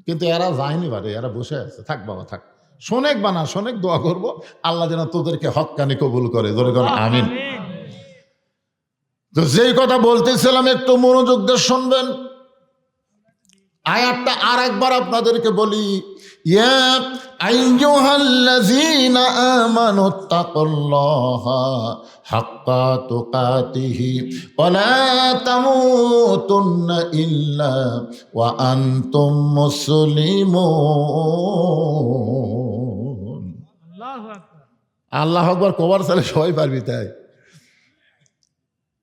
কিন্তু এরা যায়নি বারে, এরা বসে আছে। থাক বাবা থাক, শোনেক বানা শোনেক, দোয়া করবো আল্লাহ যেন তোদেরকে হক্কানি কবুল করে। ধরে গেল আমিন। তো যেই কথা বলতেছিলাম একটু মনোযোগ দিয়ে শুনবেন। আয়াতটা আর একবার আপনাদেরকে বলি, ইয়া আইয়ুহাল্লাযীনা আমানুত্তাকুল্লাহা হাক্কা তুকাতিহি ওয়া লা তামুতুন্না ইল্লা ওয়া আনতুম মুসলিমুন। আল্লাহু আকবার। আল্লাহু আকবার কবার সালে সবাই পারবি তাই।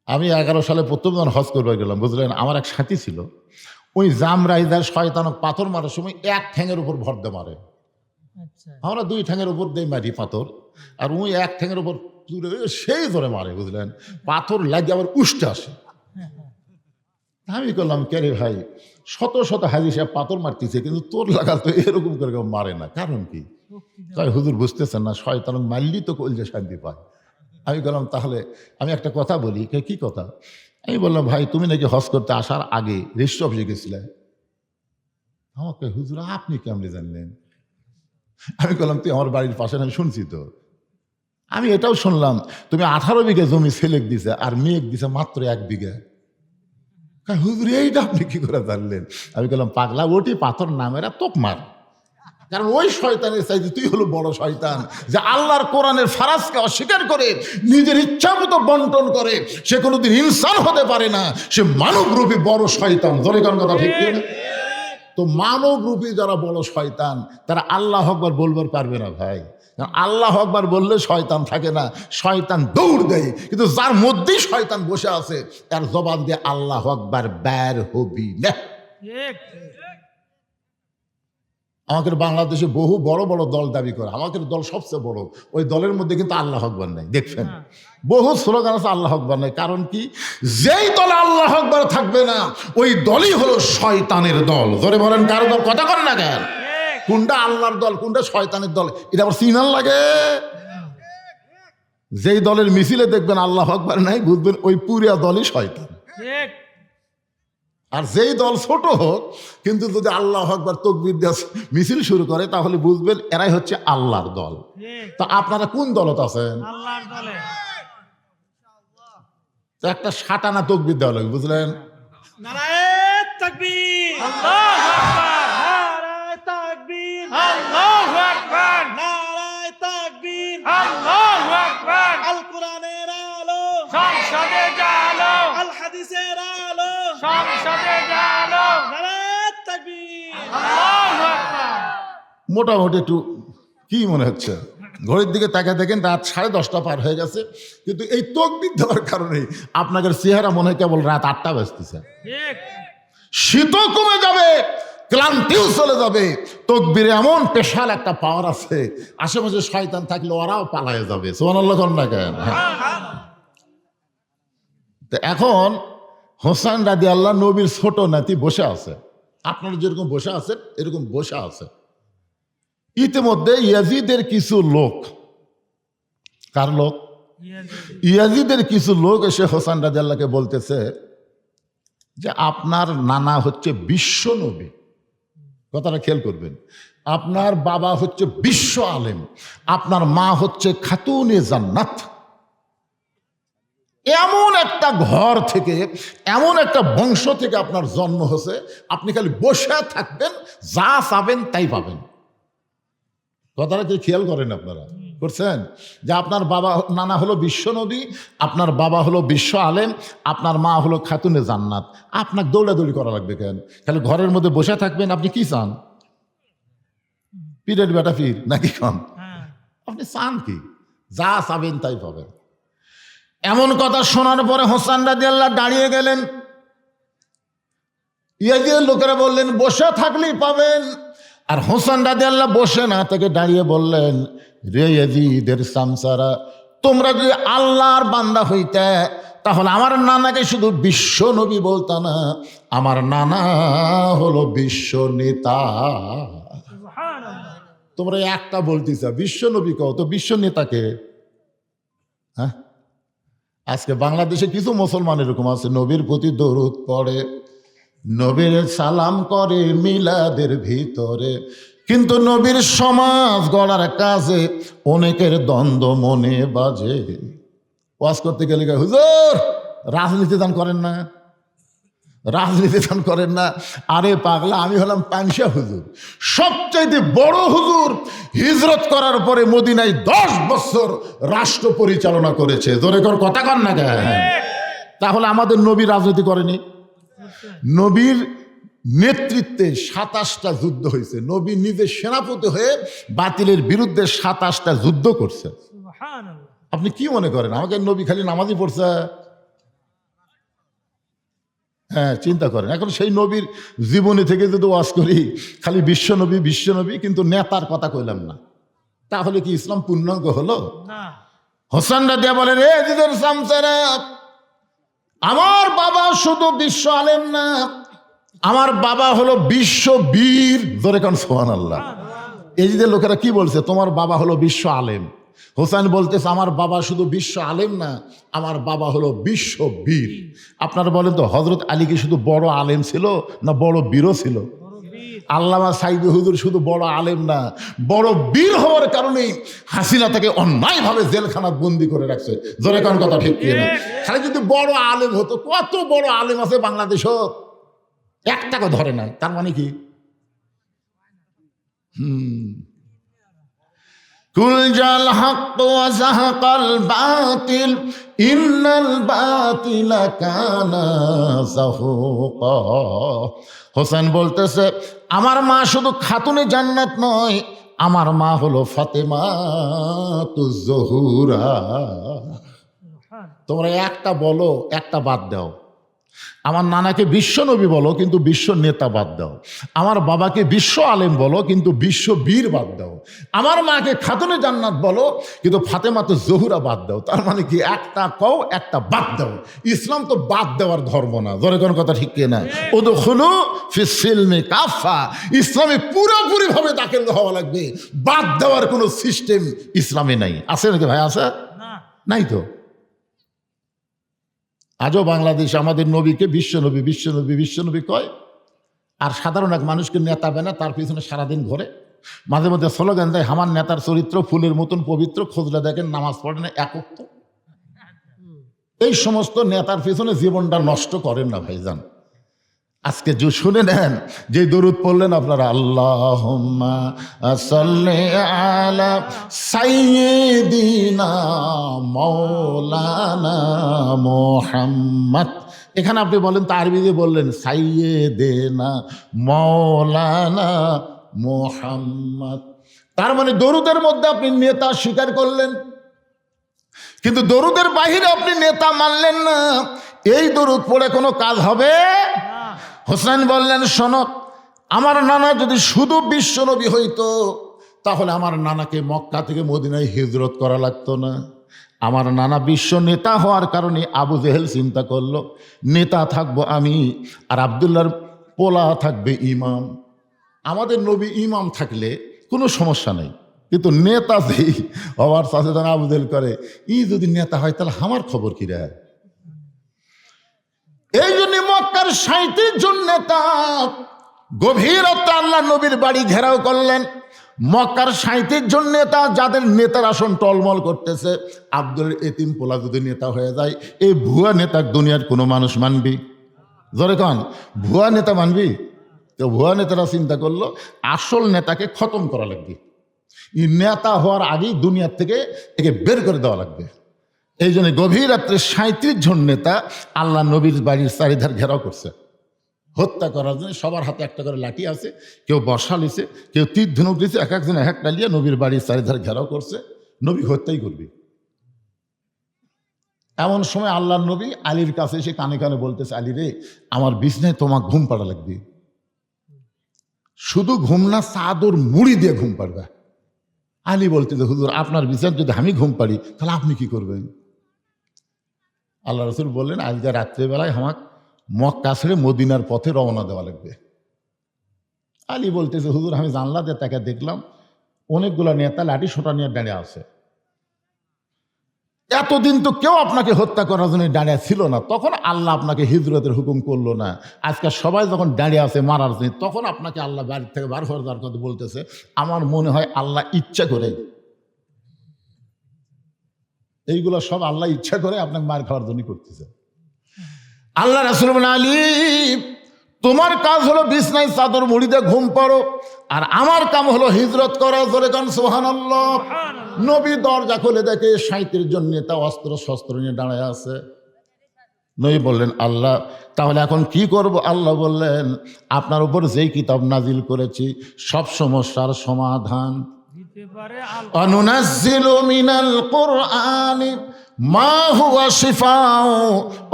আমি 11 সালে প্রথম যখন হজ করবার গেলাম, বুঝলেন, আমার এক সাথী ছিল, ওই জামরাইদার শয়তানক পাথর মারার সময় এক ঠ্যাঙের উপর ভর দিয়ে মারে। আচ্ছা, আমরা দুই ঠ্যাঙের উপর দিয়ে মারি পাথর, আর ওই এক ঠ্যাঙের উপর তুলে সেই ধরে মারে, বুঝলেন, পাথর লাগে আবার উষ্ঠে আসে। আমি করলাম, কে রে ভাই, শত শত হাজি সাহেব পাথর মারতেছে, কিন্তু তোর লাগা তো এরকম করে কেউ মারে না, কারণ কি? তাই হুজুর বুঝতেছেন না, শয়তান মারলি তো কলজে শান্তি পায়। আমি বললাম, তাহলে আমি একটা কথা বলি। কি কথা? আমি বললাম, ভাই তুমি নাকি হজ করতে আসার আগে রেজিস্ট্রি অফিসে গেছিলে। আমাকে হুজুর আপনি কেমনি জানলেন? আমি বললাম, তুই আমার বাড়ির পাশে, আমি শুনছি তো। আমি এটাও শুনলাম তুমি 18 বিঘা জমি ছেলেক দিছে আর মেয়েক দিছে মাত্র 1 বিঘা। হুজুর এইটা আপনি কি করে জানলেন? আমি বললাম, পাগলা, ওটি পাথর নামেরা তোক মার। কারণ ওই শয়তানের চাইতে তুই হলো বড় শয়তান, যে আল্লাহর কোরআনের ফারাজকে অস্বীকার করে নিজের ইচ্ছা মতো বন্টন করে। সে কোনোদিন ইনসান হতে পারে না, সে মানবরূপী বড় শয়তান। ধরে কোন কথা ঠিক না? তো মানবরূপী যারা বড় শয়তান, তারা আল্লাহ আকবার বলবার পারবে না ভাই। আল্লাহ আকবার বললে শয়তান থাকে না, শয়তান দৌড় দেয়। কিন্তু যার মধ্যেই শয়তান বসে আছে, তার জবান দিয়ে আল্লাহ আকবার বের হবি না। আমাদের বাংলাদেশে বহু বড় বড় দল দাবি করে আমাদের দল সবচেয়ে বড়, ওই দলের মধ্যে কিন্তু আল্লাহ আকবার নাই। দেখছেন, বহু স্লোগান আছে আল্লাহ আকবার নাই। কারণ কি? যেই দলে আল্লাহ আকবার থাকবে না, ওই দলই হলো শয়তানের দল। ধরে বলেন, কারো দল কথা করেন না কেন? কোনটা আল্লাহর দল, কোনটা শয়তানের দল, এটা আবার চিনার লাগে। যেই দলের মিছিলে দেখবেন আল্লাহ আকবার নাই, বুঝবেন ওই পুরা দলই শয়তান। আর যেই দল ছোট হোক, কিন্তু যদি আল্লাহ আকবার তাকবীর দিয়ে মিছিল শুরু করে, তাহলে বুঝবেন এরাই হচ্ছে আল্লাহর দল। তো আপনারা কোন দলত আছেন? আল্লাহর দলে। তো একটা সাটানা তাকবীর দেওয়া লাগবে, বুঝলেন? নারায়ে তাকবীর, আল্লাহু আকবার, নারায়ে তাকবীর, আল্লাহু আকবার, নারায়ে তাকবীর, আল্লাহু আকবার। আল কোরআনের আলো সংসদে জালো, আল হাদিসের আলো সংসদে জালো, নারায়ে তাকবীর, আল্লাহু আকবার। মোটামুটি একটু কি মনে হচ্ছে? ঘড়ির দিকে তাকিয়ে দেখেন রাত 10:30 পার হয়ে গেছে, কিন্তু এই তাকবীর দেওয়ার কারণে আপনাদের চেহারা মনে হয় কেবল রাত 8টা বাজতেছে। শীতও কমে যাবে, ক্লান্তিও চলে যাবে। তাকবীরে এমন স্পেশাল একটা পাওয়ার আছে, আশেপাশে শয়তান থাকলে ওরাও পালায়ে যাবে। সুবহানাল্লাহ করেন না কেন? তো এখন হোসেন রাদিয়াল্লাহু নবীর ছোট নাতি বসে আছে, আপনারা যেরকম বসে আছেন এরকম বসে আছে। ইতিমধ্যে ইয়াজিদের কিছু লোক, কার লোক? ইয়াজিদের কিছু লোক এসে হোসেন রাদিয়াল্লাহকে বলতেছে যে আপনার নানা হচ্ছে বিশ্ব নবী। কথাটা খেয়াল করবেন। আপনার বাবা হচ্ছে বিশ্ব আলেম, আপনার মা হচ্ছে খাতুনে জান্নাত। এমন একটা ঘর থেকে, এমন একটা বংশ থেকে আপনার জন্ম হয়েছে, আপনি খালি বসে থাকবেন, যা চাবেন তাই পাবেন। কথাটা কি খেয়াল করেন আপনারা? করছেন যে আপনার বাবা নানা হলো বিশ্ব নবী, আপনার বাবা হলো বিশ্ব আলেম, আপনার মা হলো খাতুনে জান্নাত। আপনাকে দৌড়াদৌড়ি করা লাগবে কেন? খালি ঘরের মধ্যে বসে থাকবেন। আপনি কি চান? পীরের বেটা পীর নাকি কন? আপনি চান কি? যা চাবেন তাই পাবেন। এমন কথা শোনার পরে হোসেন রাদিয়াল্লাহু দাঁড়িয়ে গেলেন। ইয়াজিদের লোকেরা বললেন বসে থাকলেই পাবেন। আর হোসেন রাদিয়াল্লাহু বসে না থেকে দাঁড়িয়ে বললেন, রে ইয়াজিদের সামসারা, তোমরা যদি আল্লাহর বান্দা হইতে, তাহলে আমার নানাকে শুধু বিশ্ব নবী বলতা না, আমার নানা হলো বিশ্ব নেতা। তোমরা একটা বলতেছ বিশ্ব নবী, কও তো বিশ্ব নেতাকে? হ্যাঁ, আজকে বাংলাদেশে কিছু মুসলমান এরকম আছে, নবীর প্রতি দরুদ পড়ে, নবীর সালাম করে মিলাদের ভিতরে, কিন্তু নবীর সমাজ গড়ার কাজে অনেকের দ্বন্দ্ব মনে বাজে। ওয়াজ করতে গেলে হুজুর রাজনীতি দান করেন না, রাজনীতি দান করেন না। আরে পাগলা, আমি হলাম পাংশা হুজুর, সবচাইতে বড় হুজুর। হিজরত করার পরে মদিনায় 10 বছর রাষ্ট্র পরিচালনা করেছে। জোরে কর, কথা কন না কেন? তাহলে আমাদের নবী রাজনীতি করেনি? নবীর নেতৃত্বে 27টা যুদ্ধ হয়েছে। নবী নিজে সেনাপতি হয়ে বাতিলের বিরুদ্ধে 27টা যুদ্ধ করছে। আপনি কি মনে করেন আমাকে নবী খালি নামাজই পড়ছে? হ্যাঁ, চিন্তা করেন। এখন সেই নবীর জীবনী থেকে যদি ওয়াজ করি খালি বিশ্বনবী বিশ্বনবী, কিন্তু নেতার কথা কইলাম না, তাহলে কি ইসলাম পূর্ণাঙ্গ হলো? হোসেন রাদিয়া বলেন, রে দিদের সামসারা, আমার বাবা শুধু বিশ্ব আলেম না, আমার বাবা হলো বিশ্ব বীর। ধরে কারণ সুবহানাল্লাহ। এই যে লোকেরা কি বলছে, তোমার বাবা হলো বিশ্ব আলেম। হোসেন বলতেছে, আমার বাবা শুধু বিশ্ব আলেম না, আমার বাবা হলো বিশ্ব বীর। আপনারা বলেন তো, হজরত আলী কি শুধু বড় আলেম ছিল না বড় বীরও ছিল? আল্লামা সাইদি হুজুর শুধু বড় আলেম না, বড় বীর হওয়ার কারণেই হাসিনা তাকে অন্যায়ভাবে জেলখানা বন্দি করে রাখছে। জোরে কোন কথা ঠিক কি না? খালি যদি বড় আলেম হতো, কত বড় আলেম আছে বাংলাদেশ, একটাকে ধরে নাই। তার মানে কি? কুল জাল হক ওয়া যাহাকাল বাতিল ইন্নাল বাতিলা কানা যাহুকা। হোসেন বলতেছে, আমার মা শুধু খাতুনে জান্নাত নয়, আমার মা হলো ফাতেমাতুজ জোহরা। তোমরা একটা বলো, একটা বাদ দাও। আমার নানাকে বিশ্ব নবী বলো, কিন্তু বিশ্ব নেতা বাদ দাও। আমার বাবাকে বিশ্ব আলেম বলো, কিন্তু বিশ্ব বীর বাদ দাও। আমার মাকে খাতুনে জান্নাত বলো, কিন্তু ফাতেমাতুজ জোহরা বাদ দাও। তার মানে কি? একটা কও, একটা বাদ দাও। ইসলাম তো বাদ দেওয়ার ধর্ম না। ধরে কোন কথা ঠিক কিনা? উদখুলু ফিস সিলমি কাফা। ইসলামে পুরোপুরি ভাবে দাখিল হওয়া লাগবে। বাদ দেওয়ার কোনো সিস্টেম ইসলামে নাই। আছে নাকি ভাই? আছে? নাই তো। আজও বাংলাদেশ আমাদের নবীকে বিশ্বনবী বিশ্বনবী বিশ্বনবী কয়, আর সাধারণ এক মানুষকে নেতা বানায়, তার পিছনে সারাদিন ঘোরে। মাঝে মধ্যে স্লোগান দেয়, আমার নেতার চরিত্র ফুলের মতন পবিত্র, খোঁজলে দেখেন নামাজ পড়ে না, একক তো। এই সমস্ত নেতার পিছনে জীবনটা নষ্ট করেন না ভাইজান। আজকে যে শুনে নেন, যে দরুদ পড়লেন আপনারা, আল্লাহুম্মা সাল্লি আলা সাইয়্যিদিনা মাওলানা মুহাম্মদ। এখানে আপনি বলেন তো, আরবি দিয়ে বললেন সাইয়্যিদিনা মাওলানা মুহাম্মদ। তার মানে দরুদের মধ্যে আপনি নেতা স্বীকার করলেন, কিন্তু দরুদের বাহিরে আপনি নেতা মানলেন না। এই দরুদ পড়ে কোনো কাজ হবে? হোসেন বললেন, শোনো, আমার নানা যদি শুধু বিশ্বনবী হইতো, তাহলে আমার নানাকে মক্কা থেকে মদিনায় হিজরত করা লাগতো না। আমার নানা বিশ্ব নেতা হওয়ার কারণে আবু জেহেল চিন্তা করলো, নেতা থাকবো আমি, আর আবদুল্লাহর পোলা থাকবে ইমাম। আমাদের নবী ইমাম থাকলে কোনো সমস্যা নেই, কিন্তু নেতা যেই হওয়ার সচেতন আবু জেহেল করে, ই যদি নেতা হয় তাহলে আমার খবর কি রে? এই জন্য মক্কার 37 জন নেতা গভীর আল্লাহ নবীর বাড়ি ঘেরাও করলেন। মক্কার 37 জন নেতা, যাদের নেতার আসন টলমল করতেছে, আব্দুল এতিম পোলা যদি নেতা হয়ে যায়, এই ভুয়া নেতা দুনিয়ার কোনো মানুষ মানবি? জোরে কন, ভুয়া নেতা মানবি? তো ভুয়া নেতারা চিন্তা করলো, আসল নেতাকে খতম করা লাগবে। এই নেতা হওয়ার আগেই দুনিয়ার থেকে একে বের করে দেওয়া লাগবে। এই জন্য গভীর রাত্রে 37 জন নেতা আল্লাহ নবীর বাড়ির চারিধার ঘেরাও করছে হত্যা করার জন্য। সবার হাতে একটা করে লাঠি আছে, কেউ বর্ষা লিছে, কেউ তীর ধনুক দিছে, এক একজন এক একটা লিয়ে নবীর বাড়ির চারিধার ঘেরাও করছে। নবী হত্যাই করবি। এমন সময় আল্লাহ নবী আলীর কাছে এসে কানে কানে বলতেছে, আলী রে, আমার বিছনায় তোমার ঘুম পাড়া লাগবে। শুধু ঘুম না, চাদর মুড়ি দিয়ে ঘুম পাড়বা। আলী বলতেছে, হুজুর, আপনার বিছানায় যদি আমি ঘুম পাড়ি তাহলে আপনি কি করবেন? আল্লাহ রসুল বললেন, আজকে রাত্রেবেলায় আমার মক্কা ছেড়ে মদিনার পথে রওনা দেওয়া লাগবে। আলী বলতেছে, হুজুর, আমি জানলা দিয়ে তাকে দেখলাম অনেকগুলো নেতা লাঠি সোটা নিয়ে দাঁড়িয়ে আছে। এতদিন তো কেউ আপনাকে হত্যা করার জন্য দাঁড়িয়ে ছিল না, তখন আল্লাহ আপনাকে হিজরতের হুকুম করলো না। আজকে সবাই যখন দাঁড়িয়ে আছে মারার জন্য, তখন আপনাকে আল্লাহ বাড়ির থেকে বার হয়ে যাওয়ার কথা বলতেছে। আমার মনে হয় আল্লাহ ইচ্ছা করে, এইগুলো সব আল্লাহ ইচ্ছা করে আপনাকে মার খাওয়ার জন্য করতেছে। আল্লাহ রাসূল বলেন, আলী তোমার কাজ হলো বিছনায় চাদর মুড়ি দিয়ে ঘুম পড়ো, আর আমার কাম হলো হিজরত করা। জোরে কান সুবহানাল্লাহ। নবী দরজা খুলে দেখে 37 জন নেতা অস্ত্র শস্ত্র নিয়ে দাঁড়ায় আছে। নবী বললেন, আল্লাহ তাহলে এখন কি করব? আল্লাহ বললেন, আপনার উপর যেই কিতাব নাজিল করেছি সব সমস্যার সমাধান। দিতে পারে অনুনাজ্জিলু মিনাল কুরআনি মা হুয়া শিফাউ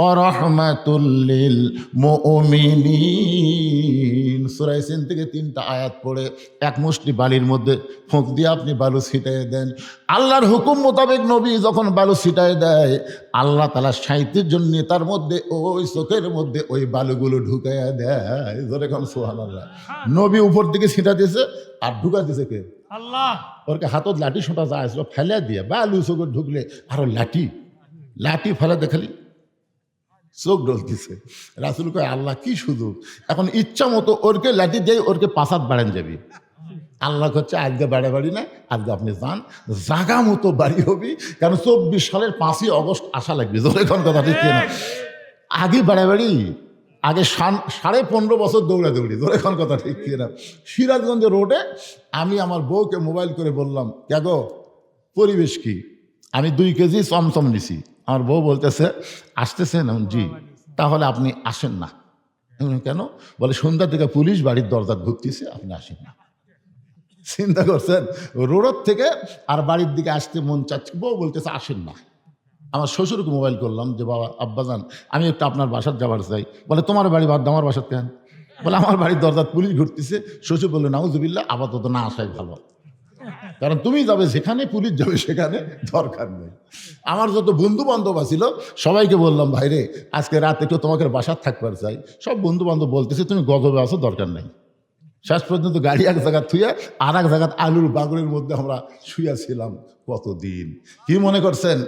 ওয়া রাহমাতুল লিল মুমিনিন। সূরা ইয়াসিন থেকে 3টা আয়াত পড়ে এক মুষ্টি বালির মধ্যে ফুঁক দিয়ে আপনি বালু ছিটিয়ে দেন। আল্লাহর হুকুম মোতাবেক নবী যখন বালু ছিটিয়ে দেয়, আল্লাহ তাআলা 37 জন নেতার মধ্যে ওই চোখের মধ্যে ওই বালুগুলো ঢুকাইয়া দেয়। যেরকম সুবহানাল্লাহ। নবী উপর দিকে ছিটা দিয়েছে আর ঢুকা দিয়েছে কে? আল্লাহ। ওরকে হাতত লাঠি শোটা যায় ফেলে দিয়ে বালু চোখে ঢুকলে আরো লাঠি ফেলে দেখালি চোখ ডলতেছে। রাসূল কয়, আল্লাহ কি সুযোগ, এখন ইচ্ছা মতো ওরকে লাঠি দিয়ে ওরকে পাশাত বাড়ান যাবি। আল্লাহ হচ্ছে আজকে বাড়ি না, আজকে আপনি যান, জাগা মতো বাড়ি হবি, কারণ 24 সালের 5ই আগস্ট আসা লাগবে। এখন কথা ঠিক না, আগে বাড়ি আগে 15.5 বছর দৌড়াদৌড়ি। এখন কথা ঠিক না। সিরাজগঞ্জ রোডে আমি আমার বউকে মোবাইল করে বললাম, গো পরিবেশ কি? আমি 2 কেজি চমচম নিছি। আমার বউ বলতেছে, আসতেছেন? জি। তাহলে আপনি আসেন না। কেন? বলে সন্ধ্যা থেকে পুলিশ বাড়ির দরজা ঘুরতেছে, আপনি আসেন না। চিন্তা করছেন, রোড থেকে আর বাড়ির দিকে আসতে মন চাচ্ছে, বউ বলতেছে আসেন না। আমার শ্বশুরকে মোবাইল করলাম যে, বাবা আব্বাজান আমি একটু আপনার বাসার যাবার চাই। বলে তোমার বাড়ি বাদ আমার বাসার কেন? বলে আমার বাড়ির দরজা পুলিশ ঘুরতেছে। শ্বশুর বললো, নাউজুবিল্লাহ, আপাতত না আসাই ভালো, কারণ তুমি যাবে যেখানে পুলিশ যাবে সেখানে দরকার নেই। আমার যত বন্ধু বান্ধব আছিল সবাইকে বললাম, ভাইরে আজকে রাতে একটু তোমাকে বাসার থাকবার চাই। সব বন্ধু বান্ধব বলতেছে তুমি গজবে আসো, দরকার নেই। শেষ পর্যন্ত গাড়ি এক জায়গা থুয়ে আর এক জায়গা আলুর বাগড়ের মধ্যে আমরা শুয়েছিলাম কতদিন। কি মনে করছেন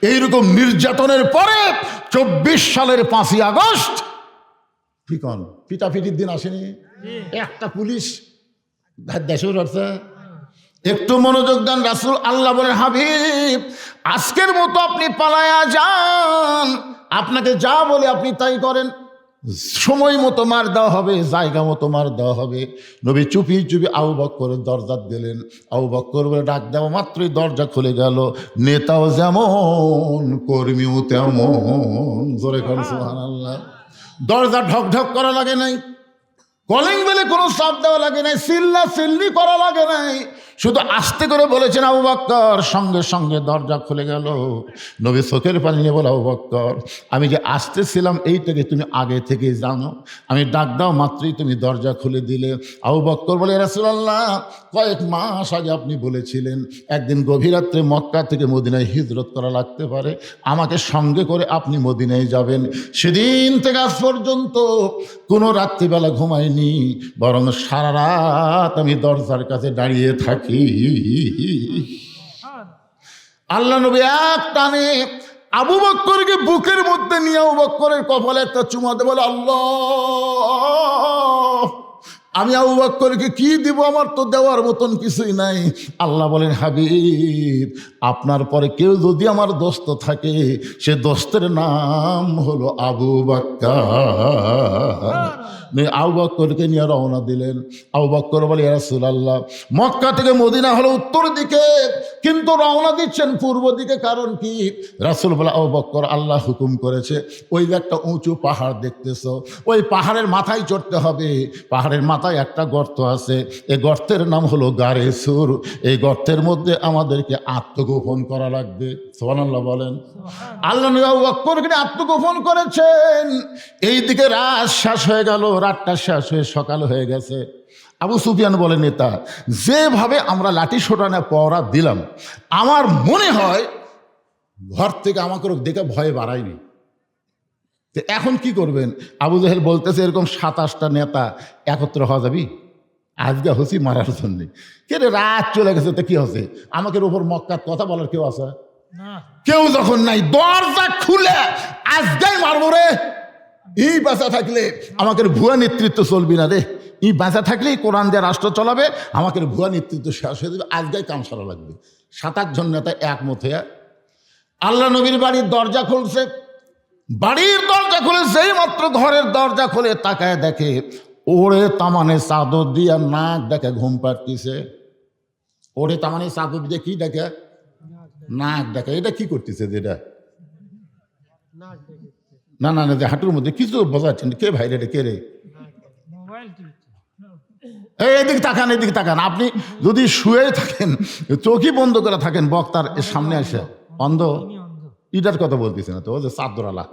এইরকম নির্যাতনের পরে 24 সালের 5ই আগস্ট কি কন পিটাপিটির দিন আসেনি? একটা পুলিশ দেশে উঠছে। একটু মনোযোগ দেন। রাসূল আল্লাহ বলেন, হাবিব আজকের মতো আপনি পালায়া যান, আপনাকে যা বলে আপনি তাই করেন। সময় মতো মার দেওয়া হবে, জায়গা মতো মার দেওয়া হবে। নবী চুপি চুপি আবু বকরের দরজা দিলেন। আবু বকর বলে ডাক দেওয়া মাত্রই দরজা খুলে গেল। নেতাও যেমন কর্মীও তেমন। জোরে করে সুবহানাল্লাহ। দরজা ঢক ঢক করা লাগে নাই, কলিং বেলে কোনো চাপ দেওয়া লাগে নাই, চিল্লা চিল্লি করা লাগে নাই, শুধু আস্তে করে বলেছেন আবু বকর, সঙ্গে সঙ্গে দরজা খুলে গেল। নবী চোখের পানি নিয়ে বলে, আবু বকর আমি যে আসতেছিলাম এইটাকে তুমি আগে থেকে জানো, আমি ডাক দাও মাত্রই তুমি দরজা খুলে দিলে। আবু বকর বলে, রাসূলুল্লাহ কয়েক মাস আগে আপনি বলেছিলেন একদিন গভীর রাত্রে মক্কা থেকে মদিনায় হিজরত করা লাগতে পারে, আমাকে সঙ্গে করে আপনি মদিনায় যাবেন। সেদিন থেকে আজ পর্যন্ত কোনো রাত্রিবেলা ঘুমাইনি, বরং সারা রাত আমি দরজার কাছে দাঁড়িয়ে থাকি। আল্লাহ নবী এক টানে আবু বকরকে বুকের মধ্যে নিয়ে আবু বকরের কপালে একটা চুমা দিয়ে বলে, আল্লাহ আমি আবু বকরকে কি দিব, আমার তো দেওয়ার মতন কিছুই নাই। আল্লাহ বলেন, হাবিব আপনার পরে কেউ যদি আমার দোস্ত থাকে সে দোস্তের নাম হলো আবু বকর। আবু বকরকে নিয়ে রওনা দিলেন। আবু বকর বলে, ইয়া রাসূলুল্লাহ মক্কা থেকে মদিনা হলো উত্তর দিকে, কিন্তু রওনা দিচ্ছেন পূর্ব দিকে, কারণ কি? রাসূল বলে, আবু বকর আল্লাহ হুকুম করেছে ওই যে একটা উঁচু পাহাড় দেখতেছো, ওই পাহাড়ের মাথায় চড়তে হবে। পাহাড়ের মাথায় একটা গর্ত আছে, এই গর্তের নাম হলো গারে সুর। এই গর্তের মধ্যে আমাদেরকে আত্মগোপন করা লাগবে। সুবহানাল্লাহ বলেন। আল্লাহ নবী আবু বকরকে আত্মগোপন করেছেন। এইদিকে রাত শেষ হয়ে গেল, রাতটা শেষ হয়ে সকাল হয়ে গেছে। আবু সুফিয়ান বলে, নেতা যেভাবে আমরা লাঠি সোটানো পহরা দিলাম, আমার মনে হয় ঘর থেকে আমাকে দেখে ভয়ে বাড়াইনি। এখন কি করবেন? আবু জাহেল বলতেছে, এরকম 27টা নেতা একত্র হওয়া যাবি আজকে হসি মারার জন্যে। কে রে রাত চলে গেছে তো কি হচ্ছে, আমাকে উপর মক্কার কথা বলার কেউ আছে? কেউ যখন নাই, দরজা খুলে আজকেই মারবো রে। এই বাঁচা থাকলে আমাকে ভুয়া নেতৃত্ব চলবি না রে, এই বাঁচা থাকলেই কোরআন দিয়ে রাষ্ট্র চলাবে, আমাকে ভুয়া নেতৃত্ব শেষ হয়ে দেবে, আজকেই কাম সারা লাগবে। 27 জন নেতা একমত হয়ে আল্লাহ নবীর বাড়ির দরজা খুলছে। বাড়ির দরজা খুলে যেই মাত্র ঘরের দরজা খুলে তাকায় দেখে ওরে তামানে চাদর দিয়া নাক দেখে ঘুম পাড়তিছে। ওরে তামানে চাদর দিয়ে কি দেখে? নাক দেখে। এটা কি করতেছে? যেটা না না না, যে হাঁটুর মধ্যে কিছু বোঝাচ্ছেন। কে ভাই রে? কে রে? এদিক তাকান, এদিক তাকান। আপনি যদি শুয়ে থাকেন, চোখই বন্ধ করে থাকেন, বক্তার সামনে আসে অন্ধ, ইটার কথা বলতেছে না তো, ও যে চাদরালা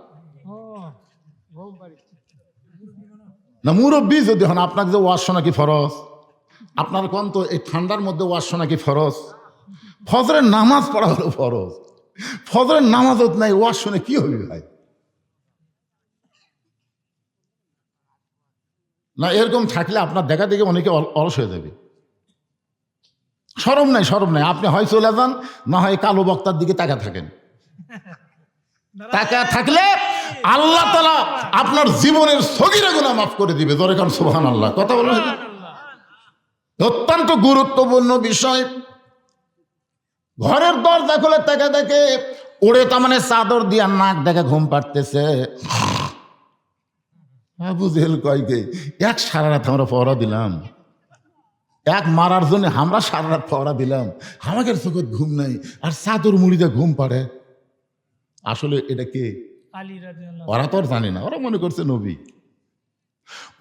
না মুরব্বী যদি হন, আপনাকে যে ওয়াজ শোনা কি ফরজ? আপনার কোন তো এই ঠান্ডার মধ্যে ওয়াজ শোনা কি ফরজ? ফজরের নামাজ পড়া হলো ফরজ। ফজরের নামাজও নাই, ওয়াজ শুনে কি হবে ভাই? না এরকম থাকলে আপনার দেখা দেখে অনেকে অলস হয়ে যাবে। শরম নাই, শরম নাই। আপনি হয় চলে যান, না হয় কালো বক্তার দিকে তাকা থাকেন। তাকা থাকলে আল্লাহ তাআলা আপনার জীবনের সগীরা গুনাহ মাফ করে দিবে। জোরে কান সুবহানাল্লাহ। কথা বলুন, অত্যন্ত গুরুত্বপূর্ণ বিষয়। ঘরের দরজা খুলে তাকা দেখে ওরে তার মানে চাদর দিয়া নাক দেখে ঘুম পাড়তেছে। আবু জেহেল কয় কে, এক সারা রাত আমরা পহরা দিলাম, এক মারার জন্য আমরা সারা রাত পহরা দিলাম, আমাদের চোখে ঘুম নাই, আর চাদর মুড়িতে ঘুম পাড়ে। আসলে এটা কে? ওরা তো আর জানে না, ওরা মনে করছে নবী।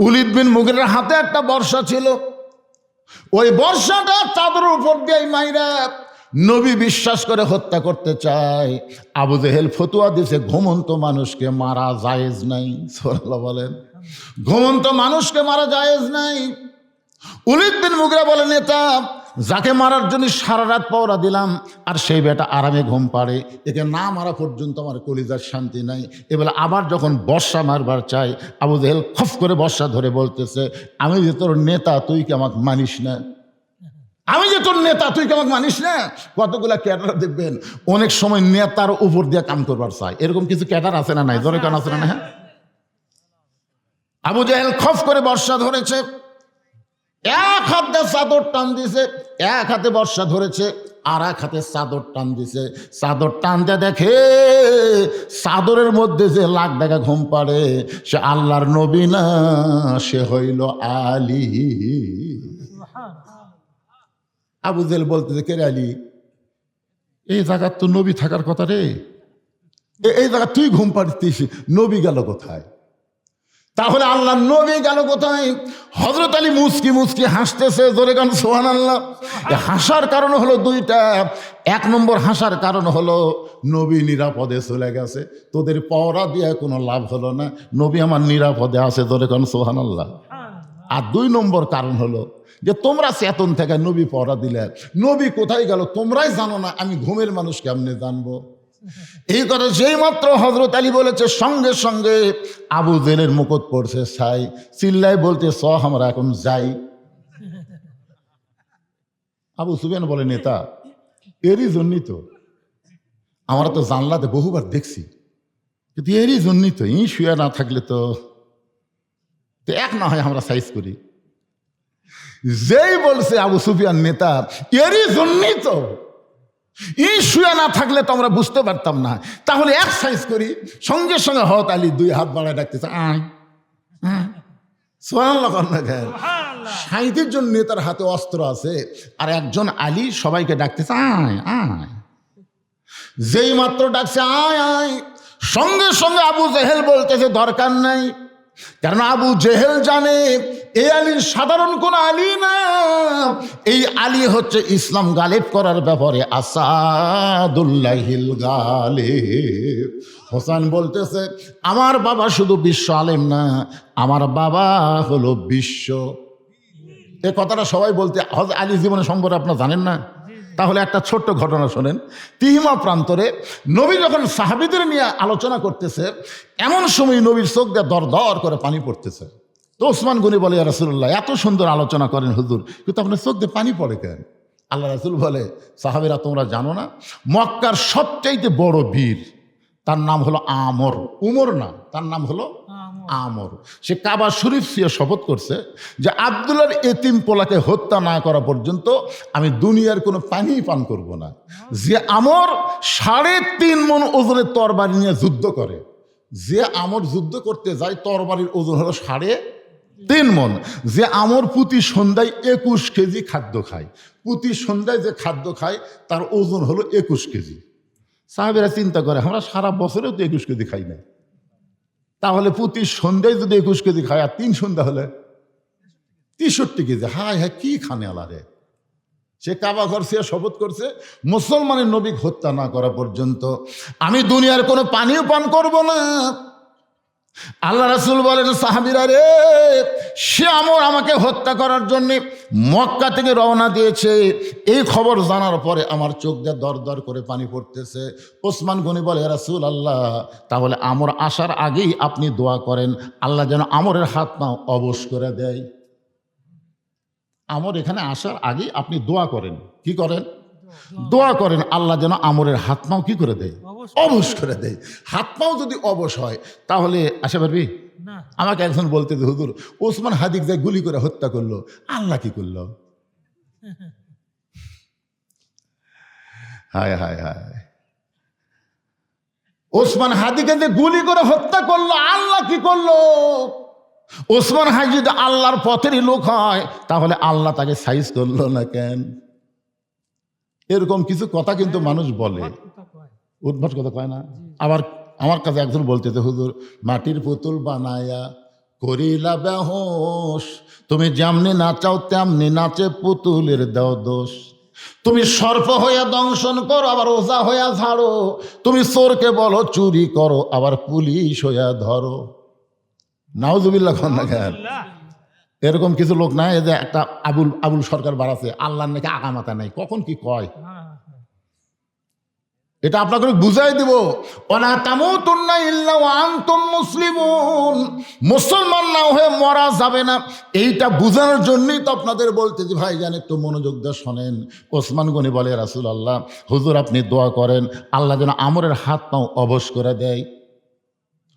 উলিদ বিন মুগিরের হাতে একটা বর্ষা ছিল, ওই বর্ষাটা চাদরের উপর দিয়ে মাইরা নবী বিশ্বাস করে হত্যা করতে চায়। আবু জেহেল ফতুয়া দিছে ঘুমন্ত মানুষকে মারা জায়েজ নাই। সুবহানাল্লাহ বলেন, ঘুমন্ত মানুষকে মারা জায়েজ নাই। উলিদ বিন মুগিরা বলে, নেতা যাকে মারার জন্য সারা রাত পহরা দিলাম আর সেই বেটা আরামে ঘুম পাড়ে, একে না মারা পর্যন্ত আমার কলিজার শান্তি নাই। এবেলা আবার যখন বর্ষা মারবার চাই, আবু জেহেল খফ করে বর্ষা ধরে বলতেছে, আমি যে তোর নেতা, তুই কি আমাকে মানিস না? আমি যে তোর নেতা, তুই কি আমাকে মানিস না? কতগুলা ক্যাডার দেখবেন অনেক সময় নেতার উপর দিয়ে কাম করবার চায়। এরকম কিছু ক্যাডার আছে না নাই? জোরে কান আছে না? হ্যাঁ। আবু জেহেল খফ করে বর্ষা ধরেছে, এক হাতে চাদর টান দিছে, এক হাতে বর্ষা ধরেছে, আর এক হাতে চাদর টান দিছে। চাদর টানতে দেখে চাদরের মধ্যে যে লাখ টাকা ঘুম পাড়ে, সে আল্লাহর নবী না, সে হইল আলী। আবু জেহেল বলতেছে, কে রে আলী? এই জায়গার তো নবী থাকার কথা রে, এই জায়গা তুই ঘুম পাড়িস, নবী গেল কোথায়? তাহলে আল্লাহ নবী গেল কোথায়? হযরত আলী মুস্কি মুস্কি হাসতেছে। জোরে গান সুবহানাল্লাহ। হাসার কারণ হলো দুইটা। এক নম্বর হাসার কারণ হলো নবী নিরাপদে চলে গেছে, তোদের পহরা দিয়ে কোনো লাভ হলো না, নবী আমার নিরাপদে আছে। জোরে গান সুবহানাল্লাহ। আর দুই নম্বর কারণ হলো যে তোমরা চেতন থেকে নবী পহরা দিলে, নবী কোথায় গেল তোমরাই জানো না, আমি ঘুমের মানুষ কেমনে জানবো? এই কথা যেই মাত্র হযরত আলী বলেছে, সঙ্গে সঙ্গে আবু জেহেলের মুকুট পড়ছে ছাই, চিল্লাই বলতে, স আমরা এখন যাই। আবু সুফিয়ান বলে, নেতা এরই জন্যই তো আমরা তো জানলাতে বহুবার দেখছি, কিন্তু এরই জন্যই তো, ই শুয়ে না থাকলে তো এক না হয় আমরা সাইজ করি। যেই বলছে আবু সুফিয়ান, নেতা এরই জন্যই তো, ই শুয়ে না থাকলে তো আমরা বুঝতে পারতাম না, তাহলে এক সাইজ করি। সঙ্গে সঙ্গে হযরত আলী দুই হাত বাড়ায় ডাকতেছে, আয়। সুবহানাল্লাহ। 37 জন নেতার হাতে অস্ত্র আছে, আর একজন আলী সবাইকে ডাকতেছে, আয় আয়। যেই মাত্র ডাকছে আয় আয়, সঙ্গে সঙ্গে আবু জেহেল বলতেছে দরকার নাই, কারণ আবু জেহেল জানে এই আলী সাধারণ কোন আলী না, এই আলী হচ্ছে ইসলাম গালিব করার ব্যাপারে আসাদুল্লাহিল গালিব। হোসেন বলতেছে, আমার বাবা শুধু বিশ্ব আলেম না, আমার বাবা হলো বিশ্ব। এ কথাটা সবাই বলতে, হযরত আলী জীবনে সম্পর্কে আপনারা জানেন না? তাহলে একটা ছোট্ট ঘটনা শোনেন। তিহিমা প্রান্তরে নবী যখন সাহাবীদের নিয়ে আলোচনা করতেছে, এমন সময় নবীর চোখ দিয়ে দর দর করে পানি পড়তেছে। তো ওসমান গনি বলে, ইয়া রাসূলুল্লাহ, এত সুন্দর আলোচনা করেন হুজুর, কিন্তু আপনার চোখ দিয়ে পানি পড়ে কেন? আল্লাহ রাসূল বলে, সাহাবীরা তোমরা জানো না, মক্কার সবচাইতে বড় বীর, তার নাম হলো আমর, উমর না, তার নাম হলো আমর। সে কাবা শরীফ দিয়ে শপথ করছে যে আব্দুল্লাহর এতিম পোলাকে হত্যা না করা পর্যন্ত আমি দুনিয়ার কোনো পানি পান করব না। যে আমর 3.5 মণ ওজনের তরবারি নিয়ে যুদ্ধ করে, যে আমর যুদ্ধ করতে যায় তরবারির ওজন হলো 3.5 মণ। যে আমর প্রতি সন্ধ্যায় 21 কেজি খাদ্য খায়, প্রতি সন্ধ্যায় যে খাদ্য খায় তার ওজন হলো 21 কেজি। সাহাবেরা চিন্তা করে আমরা সারা বছরেও তো 21 কেজি খাই না, তাহলে প্রতি সন্ধ্যায় যদি 21 কেজি খায় আর 3 সন্ধ্যা হলে 63 কেজি। হায় হায় কি খানে আলারে। সে কাবা ঘর সে শপথ করছে মুসলমানের নবী হত্যা না করা পর্যন্ত আমি দুনিয়ার কোনো পানিও পান করব না। আল্লাহ রাসূল বলেন সাহাবীরা রে, সে আমর আমাকে হত্যা করার জন্য মক্কা থেকে রওনা দিয়েছে। এই খবর জানার পরে আমার চোখ দিয়ে দর দর করে পানি পড়তেছে। ওসমান গনি বলে রাসূল আল্লাহ, তাহলে আমর আসার আগেই আপনি দোয়া করেন আল্লাহ যেন আমরের হাত পা অবশ করে দেয়। আমর এখানে আসার আগেই আপনি দোয়া করেন, কি করেন? দোয়া করেন আল্লাহ যেন আমরের হাত পাও কি করে দেয়? অবশ করে দেয়। হাত পাও যদি অবশ হয় তাহলে আসে পারবি না। আমাকে একজন বলতে যে হুজুর ওসমান হাদিক যায় গুলি করে হত্যা করলো, আল্লাহ কি করলো? হায় হায় হায়, ওসমান হাদিকে যে গুলি করে হত্যা করলো আল্লাহ কি করলো? ওসমান হাদি যদি আল্লাহর পথেরই লোক হয় তাহলে আল্লাহ তাকে সাইজ করলো না কেন? এরকম কিছু কথা কিন্তু মানুষ বলে, উদ্ভট কথা কয় না। আবার আমার কাছে একজন বলতেছে হুজুর মাটির পুতুল বানায়া করিলা বেহোশ, তুমি যেমনি নাচাও তেমনি নাচে পুতুলের দাও দোষ। তুমি সর্প হইয়া দংশন করো আবার ওজা হইয়া ঝাড়ো, তুমি চোরকে বলো চুরি করো আবার পুলিশ হইয়া ধরো। নাউজুবিল্লাহ খান না কেন? এরকম কিছু লোক নাই যে একটা আবুল সরকার বাড়াছে আল্লাহর নাকি আগামাতা নাই, কখন কি কয় এটা আপনাকে বুঝাই দিব। ওয়ালা তামুতুন্না ইল্লা ওয়া আনতুম মুসলিমুন, মুসলমান না হয়ে মরা যাবে না। এইটা বুঝানোর জন্যই তো আপনাদের বলতে যে ভাইজান একটু মনোযোগ দিয়ে শোনেন। ওসমান গনি বলে রাসূলুল্লাহ হুজুর আপনি দোয়া করেন আল্লাহ যেন আমরের হাত পাও অবশ করে দেয়।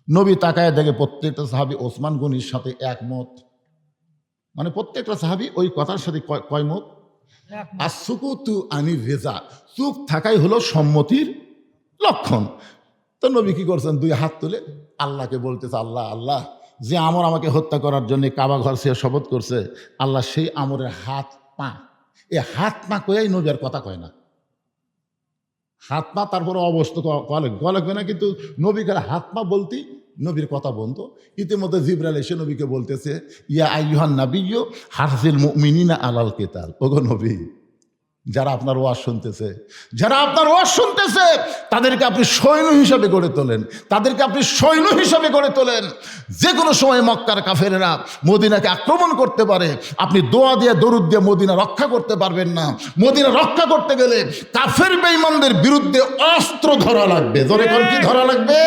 নবী তাকায় দেখে প্রত্যেকটা সাহাবী ওসমান গনির সাথে একমত, মানে প্রত্যেকটা সাহাবী ওই কথার সাথে কয় মত? আর সুকুতু আনি রেজা, চুপ থাকাই হলো সম্মতির লক্ষণ। তো নবী কি করছেন? 2 হাত তুলে আল্লাহকে বলতেছে আল্লাহ আল্লাহ, যে আমর আমাকে হত্যা করার জন্য কাবা ঘর সে শপথ করছে আল্লাহ সেই আমরের হাত পা, এই হাত পা কয়াই নবী আর কথা কয় না। হাত পা তারপরে অবস্থা গলাগবে না, কিন্তু নবীকে হাত পা বলতেই নবীর কথা বলতো। ইতিমধ্যে জিবরাইল এসে নবীকে বলতেছে ইয়া আইয়ুহান নাবিয়্যু হারজিল মুমিনিনা আলাল কিতাল। ওগো নবী, যারা আপনার ওয়াজ শুনতেছে, যারা আপনার ওয়াজ শুনতেছে তাদেরকে আপনি সৈন্য হিসাবে গড়ে তোলেন, তাদেরকে আপনি সৈন্য হিসাবে গড়ে তোলেন। যে কোনো সময় মক্কার কাফেরেরা মদিনাকে আক্রমণ করতে পারে, আপনি দোয়া দিয়ে দরুদ দিয়ে মদিনা রক্ষা করতে পারবেন না। মদিনা রক্ষা করতে গেলে কাফের বেঈমানদের বিরুদ্ধে অস্ত্র ধরা লাগবে। জোরে কোন কি ধরা লাগবে?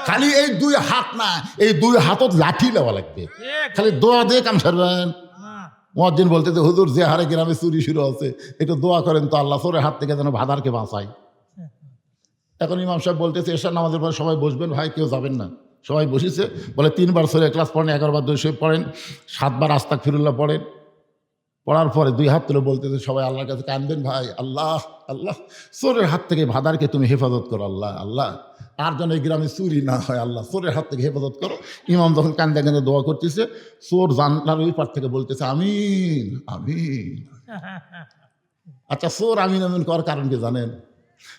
খালি এই 2 হাত না, এই 2 হাতত লাঠি নেওয়া লাগবে। খালি দোয়া দিয়ে কাম সারবেন। মুয়াজ্জিন বলতে যে হুজুর যে হারে গ্রামে চুরি শুরু আছে একটু দোয়া করেন তো আল্লাহ চোরের হাত থেকে যেন ভাদারকে বাঁচায়। এখন ইমাম সাহেব বলতেছে এশার নামাজের পর সবাই বসবেন, ভাই কেউ যাবেন না। সবাই বসেছে, বলে 3 বার সূরা ইখলাস পড়েন, 11 বার দরুদ শরীফ পড়েন, 7 বার আস্তাগফিরুল্লাহ পড়েন। পড়ার পরে 2 হাত তুলে বলতেছে সবাই আল্লাহর কাছে কাঁদবেন, ভাই আল্লাহ আল্লাহ চোরের হাত থেকে ভাদারকে তুমি হেফাজত করো আল্লাহ আল্লাহ, আর যেন এই গ্রামে চুরি না হয় আল্লাহ, চোরের হাত থেকে হেফাজত করো। ইমাম যখন কান্দে কান্দে দোয়া করতেছে, চোর জানলার ওই পার থেকে বলতেছে আমিন আমিন। আচ্ছা চোর আমিন আমিন করার কারণ কি জানেন?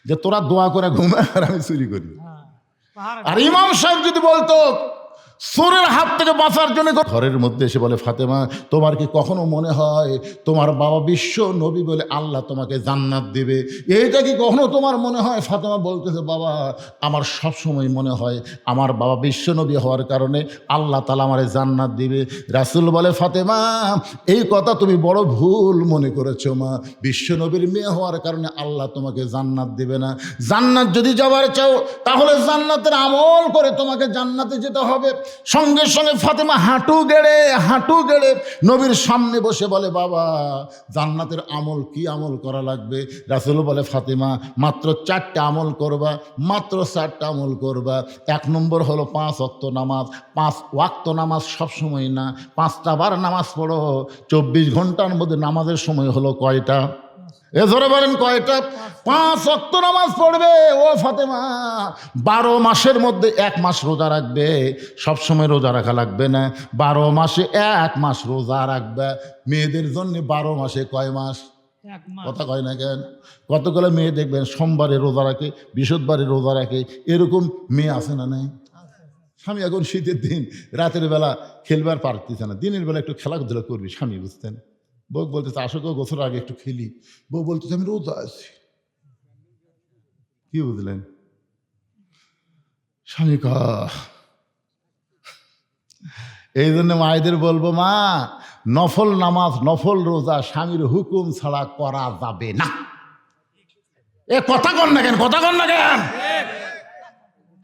যে তোরা দোয়া করে ঘুমায় আর আমি চুরি করি। আর ইমাম সাহেব যদি বলতো চোরের হাত থেকে বাঁচার জন্য ঘরের মধ্যে এসে বলে ফাতেমা তোমার কি কখনো মনে হয় তোমার বাবা বিশ্ব নবী বলে আল্লাহ তোমাকে জান্নাত দিবে? এইটা কি কখনো তোমার মনে হয়? ফাতেমা বলতেছে বাবা আমার সব সময় মনে হয় আমার বাবা বিশ্ব নবী হওয়ার কারণে আল্লাহ তাআলা আমারে জান্নাত দিবে। রাসূল বলে ফাতেমা এই কথা তুমি বড় ভুল মনে করেছো মা, বিশ্ব নবীর মেয়ে হওয়ার কারণে আল্লাহ তোমাকে জান্নাত দিবে না। জান্নাত যদি যাবার চাও তাহলে জান্নাতের আমল করে তোমাকে জান্নাতে যেতে হবে। সঙ্গে সঙ্গে ফাতেমা হাঁটু গেড়ে নবীর সামনে বসে বলে বাবা জান্নাতের আমল কি আমল করা লাগবে? রাসূল বলে ফাতেমা মাত্র 4টা আমল করবা, মাত্র 4টা আমল করবা। 1 নম্বর হলো 5 ওয়াক্ত নামাজ। 5 ওয়াক্ত নামাজ সবসময় না, 5টা বার নামাজ পড়ো। 24 ঘন্টার মধ্যে নামাজের সময় হলো কয়টা? এ ধরে বলেন কয়টা? 5 ওয়াক্ত নামাজ পড়বে ও ফাতেমা। 12 মাসের মধ্যে 1 মাস রোজা রাখবে। সবসময় রোজা রাখা লাগবে না, 12 মাসে 1 মাস রোজা রাখবে। মেয়েদের জন্য 12 মাসে কয় মাস? কথা কয় না কেন? কতগুলো মেয়ে দেখবেন সোমবারে রোজা রাখে, বৃহস্পতিবারে রোজা রাখে, এরকম মেয়ে আছে না নাই? স্বামী এখন শীতের দিন রাতের বেলা খেলবার পারতেছে না, দিনের বেলা একটু খেলাধুলা করবি স্বামী, বুঝতেন? বউ বলতেছে আসো গো গোসলের আগে একটু খেলি। বউ বলতেছে আমি রোজা আছি। কি বুঝলেন? স্বামী এই জন্য মায়েদের বলবো, মা নফল নামাজ নফল রোজা স্বামীর হুকুম ছাড়া করা যাবে না। এ কথা কন না কেন? কথা কন না কেন?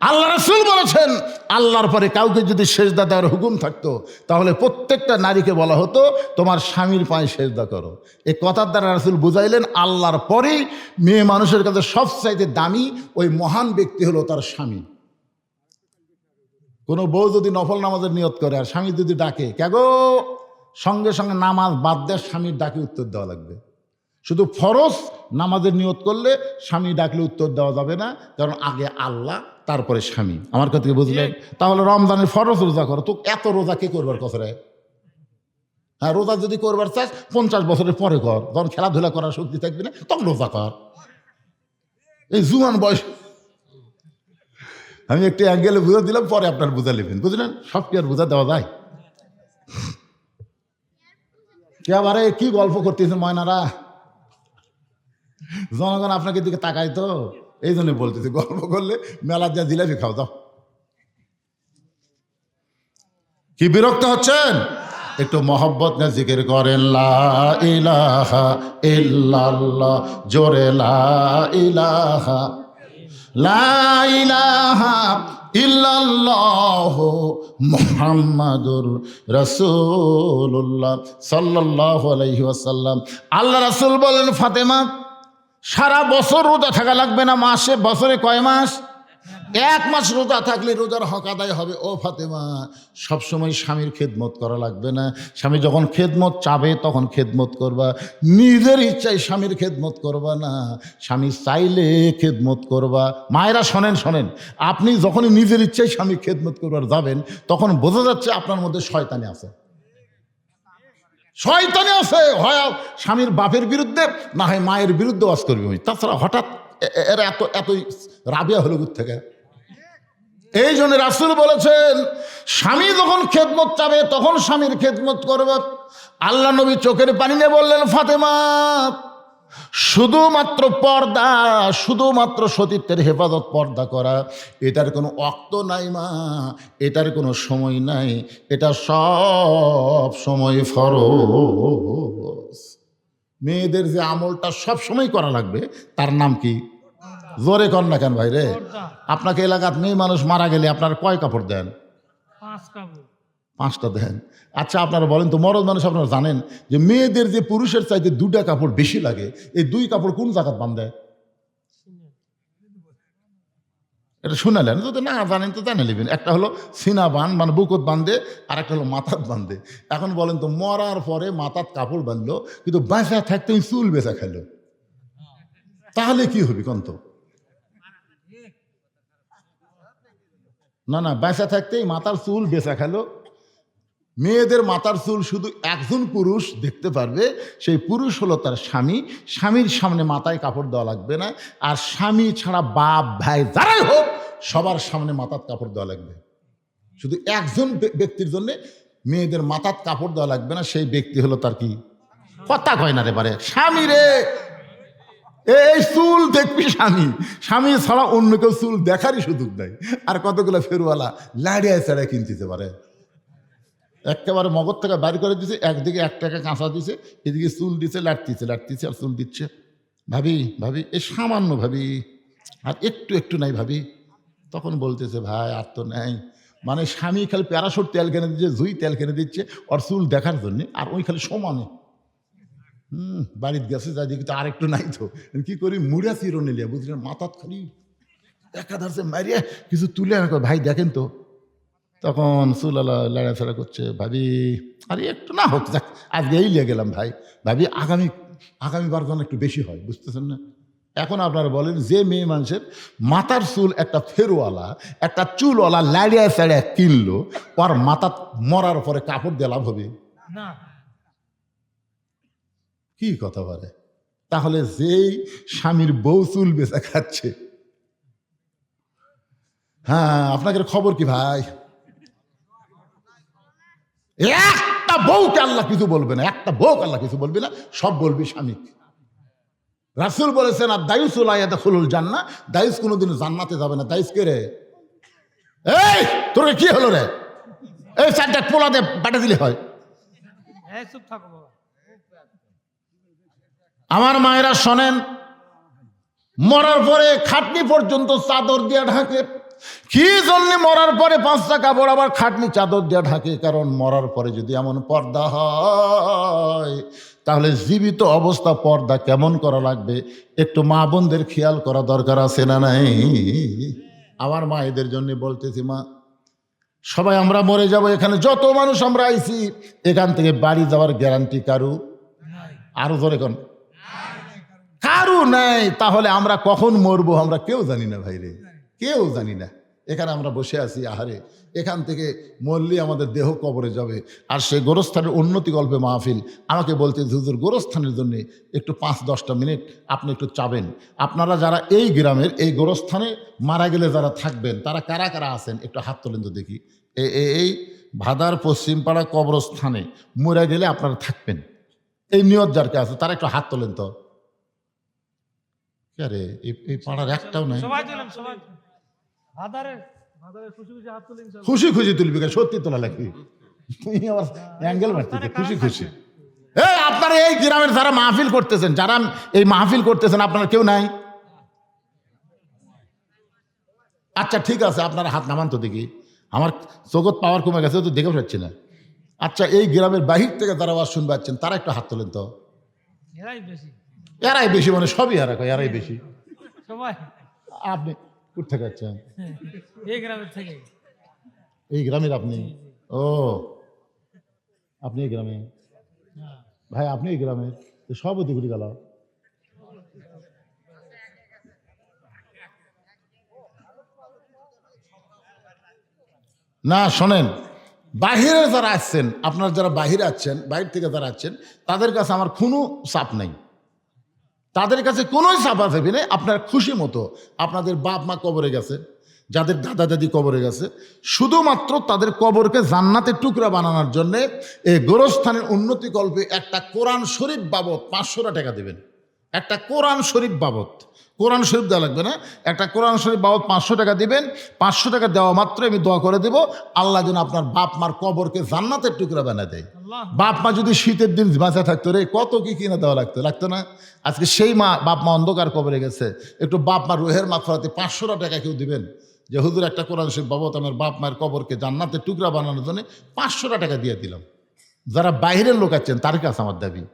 আল্লাহ রাসূল বলেছেন, আল্লাহর পরে কাউকে যদি সেজদা দেওয়ার হুকুম থাকতো তাহলে প্রত্যেকটা নারীকে বলা হতো তোমার স্বামীর পায়ে সেজদা করো। এই কথার দ্বারা রাসূল বুঝাইলেন আল্লাহর পরেই মেয়ে মানুষের কাছে সবচাইতে দামি ওই মহান ব্যক্তি হলো তার স্বামী। কোনো বউ যদি নফল নামাজের নিয়ত করে আর স্বামী যদি ডাকে, কেগো, সঙ্গে সঙ্গে নামাজ বাদ দিয়ে স্বামীর ডাকে উত্তর দেওয়া লাগবে। শুধু ফরজ নামাজের নিয়ত করলে স্বামী ডাকলে উত্তর দেওয়া যাবে না, কারণ আগে আল্লাহ তারপরে স্বামী। আমার কথা বুঝলেন? তাহলে রমজানের ফরজ রোজা করো, তো এত রোজা কে করবার কথা রে? হ্যাঁ, রোজা যদি করবার চাস 50 বছরের পরে কর, যখন খেলাধুলা করার শক্তি থাকবে না তখন রোজা কর। এই জুয়ান বয়স আমি একটু অ্যাঙ্গেলে বুঝা দিলাম, পরে আপনার বুঝা নেবেন, বুঝলেন? সব কি আর বুঝা দেওয়া যায়? কে আবার কি গল্প করতেছেন ময়নারা? জনগণ আপনাকে দিকে তাকাই তো, এই জন্য বলতেছি গল্প করলে মেলার যা জিলাপি খাও দাও। কি বিরক্ত হচ্ছেন? একটু মহব্বত না জিকির করেন, লা ইলাহা ইল্লাল্লাহ, জোরে লা ইলাহা, লা ইলাহা ইল্লাল্লাহু মুহাম্মাদুর রাসূলুল্লাহ সাল্লাল্লাহু আলাইহি ওয়াসাল্লাম। আল্লাহ রাসূল বলেন, ফাতেমা সারা বছর রোজা থাকা লাগবে না, মাসে বছরে কয় মাস? 1 মাস রোজা থাকলে রোজার হক আদায় হবে। ও ফাতেমা, সবসময় স্বামীর খেদমত করা লাগবে না। স্বামী যখন খেদমত চাবে তখন খেদমত করবা, নিজের ইচ্ছায় স্বামীর খেদমত করবা না। স্বামী চাইলে খেদমত করবা। মায়েরা শোনেন শোনেন, আপনি যখনই নিজের ইচ্ছায় স্বামী খেদমত করবার যাবেন তখন বোঝা যাচ্ছে আপনার মধ্যে শয়তানি আছে। শয়তানি আছে, হয় স্বামীর বাপের বিরুদ্ধে, না হয় মায়ের বিরুদ্ধে ওয়াজ করবে। তাছাড়া হঠাৎ এরা এতই রাবিয়া হলো দূর থেকে। এই জন্য রাসূল বলেছেন, স্বামী যখন খেদমত চাবে তখন স্বামীর খেদমত করবে। আল্লাহ নবী চোখের পানি নিয়ে বললেন, ফাতেমা শুধুমাত্র পর্দা, শুধুমাত্র সতীত্বের হেফাজত, পর্দা করা, এটার কোনো ওয়াক্ত নাই মা, এটার কোনো সময় নাই, এটা সব সময় ফরজ। মেয়েদের যে আমলটা সব সময় করা লাগবে তার নাম কি? জোরে কর না কেন ভাই রে? আপনাকে এলাকার মেয়ে মানুষ মারা গেলে আপনার কয় কাপড় দেন? 5টা দেন। আচ্ছা আপনারা বলেন তো, মরদ মানুষ আপনারা জানেন যে মেয়েদের যে পুরুষের চাইতে 2টা কাপড় বেশি লাগে, এই 2 কাপড় কোন জায়গায় বাঁধে? এটা শুনালেন? যদি না জানেন তো জানে নেবেন। একটা হলো সিনা বান, মানে বুকত বাঁধে, আর একটা হলো মাথাত বাঁধে। এখন বলেন তো, মরার পরে মাথাত কাপড় বাঁধলো কিন্তু বাঁচা থাকতে চুল বেচা খেলো, তাহলে কি হবে কোন তো? না না, বেঁচা থাকতেই মাথার চুল বেচা খেলো। মেয়েদের মাথার চুল শুধু একজন পুরুষ দেখতে পারবে, সেই পুরুষ হলো তার স্বামী। স্বামীর সামনে মাথায় কাপড় দেওয়া লাগবে না, আর স্বামী ছাড়া বাপ ভাই যারাই হোক সবার সামনে মাথার কাপড় দেওয়া লাগবে। শুধু একজন ব্যক্তির জন্য মেয়েদের মাথার কাপড় দেওয়া লাগবে না, সেই ব্যক্তি হলো তার কি? কথা কয় না রে পারে, স্বামী রে। এই চুল দেখবি স্বামী, স্বামী ছাড়া অন্য কেউ চুল দেখারই সুযোগ নাই। আর কতগুলো ফেরওয়ালা লাড়িয়ায় ছাড়া কিনতে পারে, একেবারে মগজ থেকে বাড়ি করে দিছে, একদিকে 1 টাকা কাঁচা দিছে, এদিকে চুল দিছে, লাটতিছে আর চুল দিচ্ছে। ভাবি ভাবি এ সামান্য ভাবি, আর একটু নাই ভাবি। তখন বলতেছে ভাই আর তো নাই, মানে স্বামী খালি প্যারাশুট তেল কিনে দিচ্ছে, জুই তেল কিনে দিচ্ছে ওর চুল দেখার জন্যে, আর ওই খালি সমানে বাড়িতে গেছে, যাই দেখি তো আর একটু নাই। তো কি করি, মুড়া চিরো নিলিয়া বুঝলেন, মাথাত খালি একাধারছে মারিয়া কিছু তুলে ভাই দেখেন তো। তখন চুলালা লাড়াছাড়া করছে, ভাবি আরে একটু না হোক, যাক আজকে এই লিয়ে গেলাম ভাই, ভাবি আগামী আগামীবার যেন একটু বেশি হয়, বুঝতেছেন না? এখন আপনারা বলেন যে মেয়ে মানুষের মাথার চুল একটা ফেরওয়ালা একটা চুলওয়ালা লাড়িয়া সাড়িয়া কিনলো, ওর মাথা মরার পরে কাপড় দিয়ে লাভ হবে? না। কি কথা বলে? তাহলে যেই স্বামীর বউ চুল বেচা খাচ্ছে, হ্যাঁ আপনাদের খবর কি ভাই? একটা বউকে আল্লাহ কিছু বলবে না, একটা বউকে আল্লাহ কিছু বলবে না, সব বলবি স্বামী। রাসূল বলেছেন আর দায়ুসুল আয়াদখুলুল জান্নাহ, দায়ুস কোনোদিন জান্নাতে যাবে না। দায়ুস কে রে? এই তোর কি হলো রে? এই চারটা পোলা দিয়ে পাঠিয়ে দিলে হয়। এই চুপ থাকো বাবা। আমার মায়েরা শোনেন, মরার পরে খাটনি পর্যন্ত চাদর দিয়ে ঢাকে। কি জন্য মরার পরে 5টা কাপড় আবার খাটনি চাদর দিয়ে ঢাকে? কারণ মরার পরে যদি এমন পর্দা হয়, তাহলে জীবিত অবস্থা পর্দা কেমন করা লাগবে একটু মা বোনদের খেয়াল করা দরকার আছে না নাই? আমার মায়েদের জন্য বলতেছি, মা সবাই আমরা মরে যাব, এখানে যত মানুষ আমরা আইছি এখান থেকে বাড়ি যাওয়ার গ্যারান্টি কারু? আরো জোরে কোন? কারু নাই। তাহলে আমরা কখন মরবো আমরা কেউ জানি না ভাই রে, কেউ জানি না। এখানে আমরা বসে আছি, আহারে এখান থেকে মরলি আমাদের দেহ কবরে যাবে। আর সেই গোরস্থানের উন্নতি গল্পে মাহফিল আমাকে বলতে, হুজুর গোরস্থানের জন্য একটু 5-10টা মিনিট আপনি একটু চাবেন। আপনারা যারা এই গ্রামের এই গোরস্থানে মারা গেলে যারা থাকবেন তারা কারা কারা আছেন একটু হাত তোলেন তো দেখি। এই ভাদার পশ্চিমপাড়া কবরস্থানে মরে গেলে আপনারা থাকবেন, এই নিয়ত যার কে আছে তারা একটু হাত তোলেন তো। আরে এই পাড়ার একটাও নাই। সবাই দিলাম, সবাই ভাদারে খুশি খুশি হাত তুলেন। খুশি খুশি তুলবি, সত্যি তোলা লাগবে। তুই আবার অ্যাঙ্গেল মারতেছে, খুশি খুশি। এই আপনারা এই গ্রামের যারা মাহফিল করতেছেন, যারা এই মাহফিল করতেছেন, আপনারা কেউ নাই? আচ্ছা ঠিক আছে, আপনারা হাত নামান তো দেখি। আমার জগৎ পাওয়ার কমে গেছে তো দেখে পাচ্ছি না। আচ্ছা এই গ্রামের বাহির থেকে যারা আওয়াজ শুনতে পাচ্ছেন তারা একটু হাত তোলেন তো। এরাই বেশি, এরাই বেশি মানে সবই এরা কয় এরাই বেশি। সবাই। আপনি কোথা থেকে আছেন? এই গ্রামের থেকে। এই গ্রামের আপনি? ও আপনি এই গ্রামে? ভাই আপনি এই গ্রামের? সব অধিগুলি গেল। না শোনেন, বাহিরে যারা আসছেন, আপনারা যারা বাহিরে আছেন, বাইরে থেকে যারা আছেন, তাদের কাছে আমার কোনো চাপ নাই, তাদের কাছে কোনো চাপ আছে না। আপনার খুশি মতো আপনাদের বাপ মা কবরে গেছে, যাদের দাদা দাদি কবরে গেছে, শুধুমাত্র তাদের কবরকে জান্নাতের টুকরা বানানোর জন্যে এই গোরস্থানের উন্নতি কল্পে একটা কোরআন শরীফ বাবদ 500 টাকা দেবেন। একটা কোরআন শরীফ বাবদ, কোরআন শরীফ দেওয়া লাগবে না, একটা কোরআন শরীফ বাবদ 500 টাকা দিবেন। 500 টাকা দেওয়া মাত্র আমি দোয়া করে দেব আল্লাহ যেন আপনার বাপ মার কবরকে জান্নাতের টুকরা বানিয়ে দেয়। বাপ মা যদি শীতের দিন বাঁচা থাকতো রে, কত কি কিনে দেওয়া লাগতো না? আজকে সেই বাপ মা অন্ধকার কবরে গেছে, একটু বাপ মা রুহের মাগফিরাতে 500 টাকা কেউ দিবেন যে হুজুর একটা কোরআন শরীফ বাবদ আমার বাপ মায়ের কবরকে জান্নাতের টুকরা বানানোর জন্য 500 টাকা দিয়ে দিলাম। যারা বাইরের লোক আছেন তার কাছে আমার দাবি।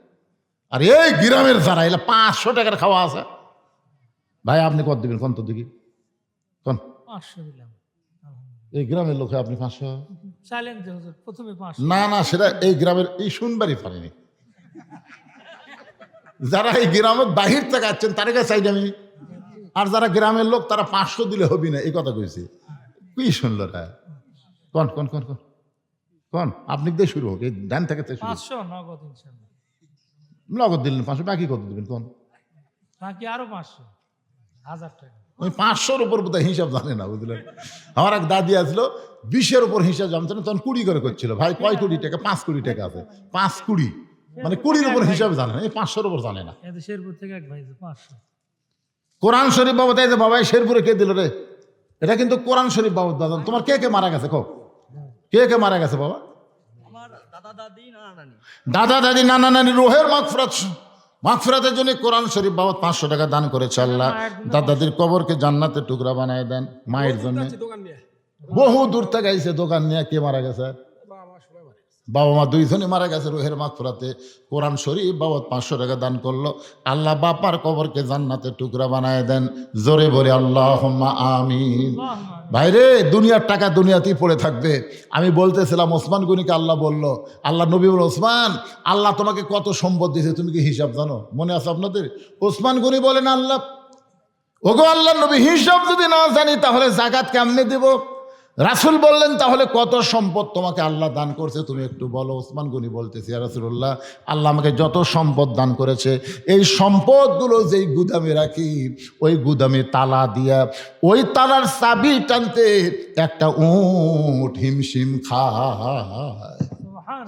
আর এই গ্রামের যারা এলা 500 টাকার খাওয়া আছে, ভাই আপনি কত দিবেন কোন তো দেখি কোন? 500 দিলাম। এই গ্রামের লোকে আপনি 500? চাইলেন যে হুজুর প্রথমে 500। না না, সেটা এই গ্রামের এই শুনবারই পারেনি। যারা এই গ্রামের বাহির থেকে আসছেন তার কাছে চাইনি আমি। আর যারা গ্রামের লোক তারা 500 দিলে হবি না, এই কথা কইছে। কি শুনলো রা? কোন কোন কোন কোন কোন? আপনি দিয়ে শুরু হোক, এই ডান থেকে শুরু। 500 নগদ ইনশাআল্লাহ। নগদ দিলেন 500, বাকি কত দিবেন কোন? বাকি আরো 500, 1000 টাকা। ওই 500-র উপর বোধহয় হিসাব জানে না, বুঝলেন? আমার এক দাদি আসলো 20-এর উপর হিসাব জানতো না, তখন 20 করে করছিল। ভাই কয় কোটি টাকা? 5 কোটি টাকা আছে। 5 কোটি মানে 20-র উপর হিসাব জানে না, এই 500-র উপর জানে না। এই শেরপুর থেকে এক ভাই 500 কোরআন শরীফ বাবদ এই যে বাবা শেরপুরে কে দিল রে? এটা কিন্তু কোরআন শরীফ বাবদ দাদা। তোমার কে কে মারা গেছে? কে কে মারা গেছে বাবা? আমার দাদা দাদি নানা নানি। দাদা দাদি নানা নানি রোহের মাগফিরাতের জন্য কোরআন শরীফ বাবদ 500 টাকা দান করেছে আল্লাহ। দাদা দাদির কবরকে জান্নাতের টুকরা বানায় দেন। মায়ের জন্য বহু দূর থেকে আইছে দোকান নিয়ে। কে মারা গেছে? বাবা মা দুইজনে মারা গেছে রুহের মাগফিরাতে। কোরআন শরীফ বাবদ 500 টাকা দান করলো। আল্লাহ বাপার কবরকে জান্নাতের টুকরা বানায় দেন। জোরে বলে আল্লাহুম্মা আমিন। ভাইরে, দুনিয়ার টাকা দুনিয়াতেই পড়ে থাকবে। আমি বলতেছিলাম ওসমান গনিকে আল্লাহ বলল, আল্লাহ নবী বলল, ওসমান আল্লাহ তোমাকে কত সম্পদ দিয়েছে তুমি কি হিসাব জানো? মনে আছে আপনাদের? ওসমান গনি বলেন, আল্লাহ, ওগো আল্লাহ নবী, হিসাব যদি না জানি তাহলে জাকাত কেমনে দেব? রাসূল বললেন, তাহলে কত সম্পদ তোমাকে আল্লাহ দান করছে তুমি একটু বলো। ওসমান গনি বলতেছি, ইয়া রাসূলুল্লাহ, আল্লাহ আমাকে যত সম্পদ দান করেছে এই সম্পদগুলো যেই গুদামে রাখি, ওই গুদামে তালা দিয়া ওই তালার চাবি টানতে একটা উট হিমশিম খায়।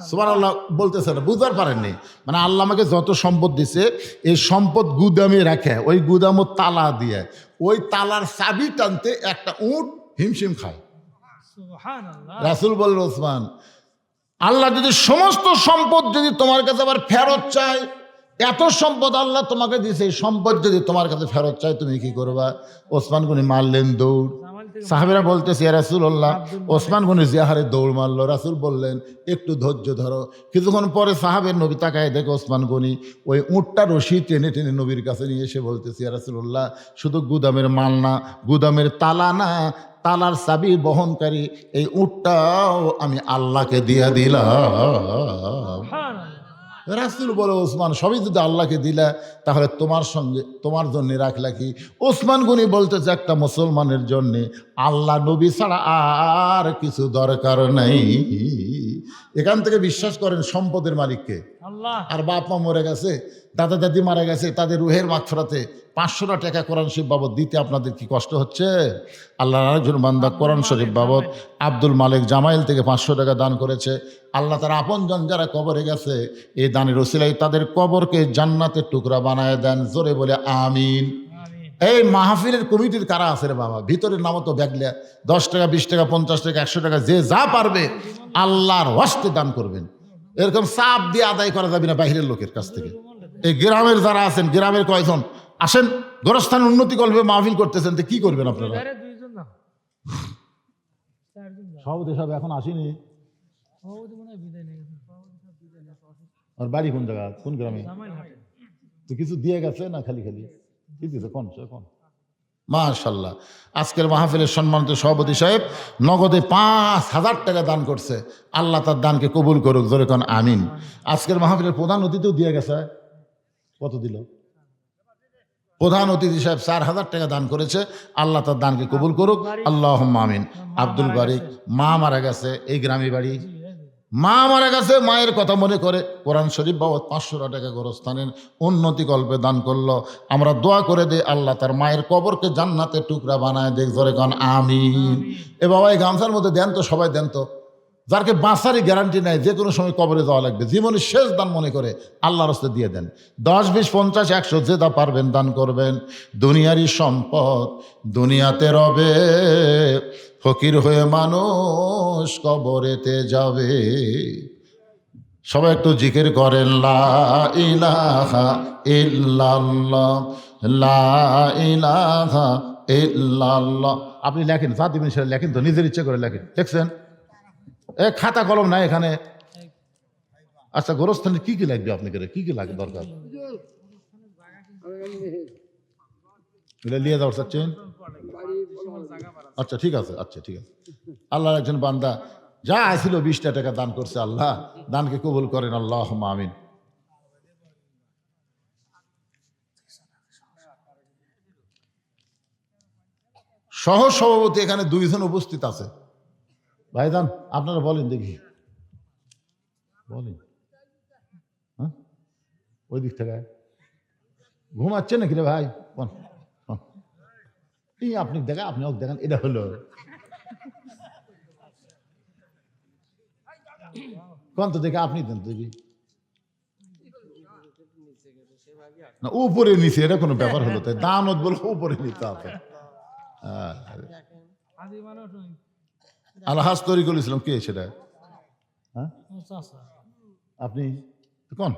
সুবহানাল্লাহ বলতেছে না, বুঝতে পারেননি? মানে আল্লাহ আমাকে যত সম্পদ দিছে এই সম্পদ গুদামে রাখে, ওই গুদাম তালা দিয়ে ওই তালার চাবি টানতে একটা উট হিমশিম খায়। রাসূল বলল, ওসমান, আল্লাহ যদি সমস্ত সম্পদ যদি তোমার কাছে আবার ফেরত চায়, এত সম্পদ আল্লাহ তোমাকে দিয়েছে, এই সম্পদ যদি তোমার কাছে ফেরত চায় তুমি কি করবা? ওসমান গনি মারলেন দৌড়। সাহাবীরা বলতেছে, ইয়া রাসূলুল্লাহ, ওসমান গনি যে হারে দৌড় মারলো। রাসূল বললেন, একটু ধৈর্য ধরো। কিছুক্ষণ পরে সাহাবের নবী তাকায় দেখে ওসমান গনি ওই উটটা রশি টেনে টেনে নবীর কাছে নিয়ে এসে বলতেছে, ইয়া রাসূলুল্লাহ, শুধু গুদামের মাল না, গুদামের তালা না, তালার চাবি বহনকারী এই উটটাও আমি আল্লাহকে দিয়ে দিলাম। রাসূল বলে, ওসমান, সবই যদি আল্লাহকে দিলা তাহলে তোমার সঙ্গে তোমার জন্য রাখলা কি? ওসমান গনি বলতেছে, একটা মুসলমানের জন্যে আল্লাহ নবী ছাড়া আর কিছু দরকার নাই। এখান থেকে বিশ্বাস করেন সম্পদের মালিককে। আর বাপ মা মরে গেছে, দাদা দাদি মারা গেছে, তাদের রুহের মাগফিরাতে 500 টাকা কোরআন শরীফ বাবদ দিতে আপনাদের কি কষ্ট হচ্ছে? আল্লাহর আরেকজন বান্দা কোরআন শরীফ বাবদ আব্দুল মালিক জামাইল থেকে 500 টাকা দান করেছে। আল্লাহ তার আপনজন যারা কবরে গেছে এই দানের ওসিলায় তাদের কবরকে জান্নাতের টুকরা বানায় দেন। জোরে বলে আমিন। এই মাহফিলের কমিটির কারা আছে রে বাবা? ভিতরের নামও তো ব্যাগলে 10 টাকা, 20 টাকা, 50 টাকা, 100 টাকা, যে যা পারবে আল্লাহর ওয়াস্তে দান করবেন। এরকম চাপ দিয়ে আদায় করা যাবে না বাইরের লোকের কাছ থেকে। এই গ্রামের যারা আছেন, গ্রামের কয়জন আসেন, গোরস্থান উন্নতি করবে, মাহফিল করতেছেন, তো কি করবেন আপনারা? সভাপতি সাহেব এখন আসেনি। আর বাড়ি কোন জায়গা, কোন গ্রামে? তো কিছু দিয়ে গেছে না খালি খালি কি দিয়েছে? কোন মাশাআল্লাহ। আজকের মাহফিলের সম্মানিত সভাপতি সাহেব নগদে 5,000 টাকা দান করছে। আল্লাহ তার দানকে কবুল করুক। জোরে কোন আমিন। আজকের মাহফিলের প্রধান অতিথিও দিয়ে গেছে। কত দিল? প্রধান অতিথি সাহেব 4,000 টাকা দান করেছে। আল্লাহ তার দানকে কবুল করুক। আল্লাহুম্মা আমিন। আব্দুল বারিক, মা মারা গেছে, এই গ্রামে বাড়ি। মা মারা গেছে, মায়ের কথা মনে করে কোরআন শরীফ বাবদ 500 টাকা গোরস্থানের উন্নতি কল্পে দান করলো। আমরা দোয়া করে দিই আল্লাহ তার মায়ের কবরকে জান্নাতের টুকরা বানায় দেখ। জোরে কোন আমিন। এ বাবা, এই গামছার মধ্যে দেন তো, সবাই দেন তো। যারকে বাঁচারই গ্যারান্টি নাই, যে কোনো সময় কবরে যাওয়া লাগবে, জীবনের শেষ দান মনে করে আল্লাহর রাস্তায় দিয়ে দেন। 10, 20, 50, 100 যেটা পারবেন দান করবেন। দুনিয়ারই সম্পদ দুনিয়াতে রবে, ফকির হয়ে মানুষ কবরেতে যাবে। সবাই একটু জিকির করেন, লা ইলাহা ইল্লাল্লাহ, লা ইলাহা ইল্লাল্লাহ। আপনি লেখেন, যা দিবেন সেটা লেখেন তো, নিজের ইচ্ছে করে লেখেন। দেখছেন, এ খাতা কলম নাই এখানে। আচ্ছা, গোরস্থানে কি কি লাগবে আপনাকে? কি কি লাগে দরকার? নিয়ে যাওয়ার চাচ্ছেন? আচ্ছা ঠিক আছে, আচ্ছা ঠিক আছে। আল্লাহর একজন বান্দা যা আসছিল 20 টাকা দান করছে। আল্লাহ দানকে কবুল করেন। আল্লাহুম্মা আমিন। সহ সভাপতি এখানে 2 জন উপস্থিত আছে। ভাইজান আপনারা বলেন দেখি, বলেন। হ্যাঁ, ওই দিক থেকে ঘুমাচ্ছে নাকি রে ভাই? আপনি দেখেন, আপনি দেখেন, এটা হলো কোন তো দেখে আপনি দেন দেখি না, উপরে নিচে এটা কোনো ব্যাপার হলো? তাই দানত বলে উপরে নিতে হবে। আলহাজ তরিকুল ইসলাম কে সেটা? হ্যাঁ, আপনি কোন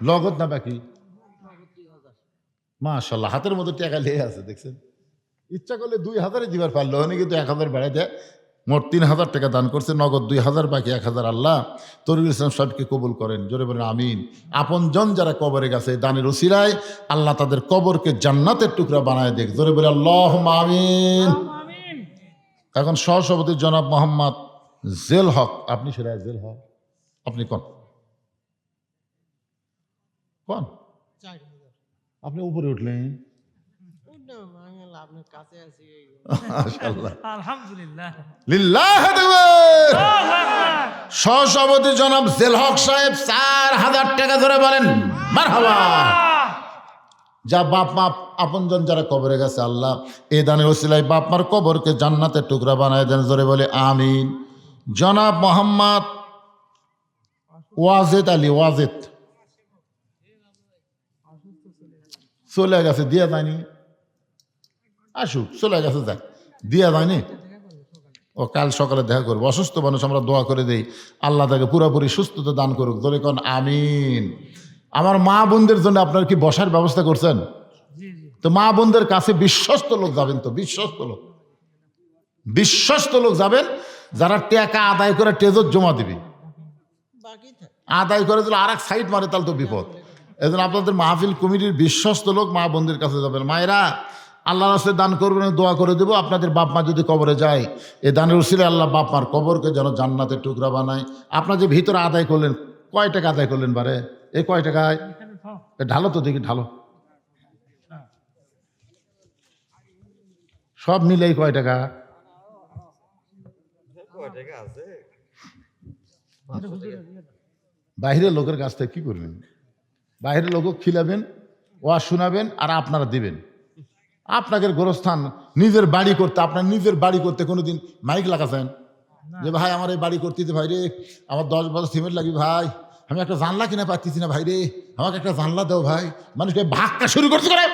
লগত না বাকি? মাশাআল্লাহ, হাতের মধ্যে টাকা লেগে আছে দেখছেন। ইচ্ছা করলে 2000 দিবার পারলো, উনি কিন্তু 1000 বেড়াই দেয়। মোট 3000 টাকা দান করছে, নগদ 2000, বাকি 1000। আল্লাহ তরিকুল ইসলাম সাহেবকে কবুল করেন, জোরে বলেন আমিন। আপনজন যারা কবরে গেছে দানের উসিলায় আল্লাহ তাদের কবরকে জান্নাতের টুকরা বানায় দেখ, জোরে বলে আল্লাহুম্মা আমিন। আমিন। এখন সহসভাপতি জনাব মোহাম্মদ জেল হক, আপনি সেরা জেল হক, আপনি কোন কোন আপনি উপরে উঠলেন, আপনার কাছে আছি। মাশাআল্লাহ, আলহামদুলিল্লাহ। লিল্লাহি তাকবীর। সহসভাপতি জনাব জেল হক সাহেব 4000 টাকা ধরে বলেন মারহাবা। যা বাপ মা আপনজন যারা কবরে গেছে আল্লাহ এই দানের ওসিলায় বাপ মার কবরকে জান্নাতের টুকরা বানায় দেন, জোরে বলে আমিন। জনাব মোহাম্মদ ওয়াজেদ আলী, ওয়াজেদ চলে গেছে, দিয়া যায়নি, আসুক, চলে গেছে, যাক, দিয়া যায়নি। ও কাল সকালে দেখা করবো, অসুস্থ মানুষ আমরা দোয়া করে দেই আল্লাহ তাকে পুরোপুরি সুস্থতা দান করুক, ধরে কোন আমিন। আমার মা বোনদের জন্য আপনার কি বসার ব্যবস্থা করছেন? জি জি। তো মা বোনদের কাছে বিশ্বস্ত লোক যাবেন, তো বিশ্বস্ত লোক যাবেন যারা টাকা আদায় করে টেজত জমা দিবে। বাকি থাকে আদায় করে দিলে আর এক সাইড মারে, তাহলে তো বিপদ। এই জন্য আপনাদের মাহফিল কমিটির বিশ্বস্ত লোক মা বোনদের কাছে যাবেন। মায়েরা আল্লাহ রাস্তায় দান করবেন, দোয়া করে দেবো। আপনাদের বাপ মা যদি কবরে যায়, এই দানের উসিলায় আল্লাহ বাপ মার কবরকে যেন জান্নাতের টুকরা বানায়। আপনার যে ভিতরে আদায় করলেন, কয় টাকা আদায় করলেন বারে? এই কয় টাকায় এখানে খাও। ঢালো তো দেখি, ঢালো সব মিলেই কয় টাকা? বাইরের লোকের কাছ থেকে কি করবেন? বাইরের লোক খিলাবেন, ওয়াজ শোনাবেন, আর আপনারা দিবেন। আপনাদের গোরস্থান নিজের বাড়ি করতে, আপনার নিজের বাড়ি করতে কোনোদিন মাইক লাগাছেন যে ভাই আমার এই বাড়ি করতে ভাই রে, আমার 10 বছর সিমেন্ট লাগবে ভাই, আমি একটা জানলা কিনে পাচ্ছি না ভাই রে, আমাকে একটা জানলা দাও ভাই। মানুষকে ভাগটা শুরু করতে করে,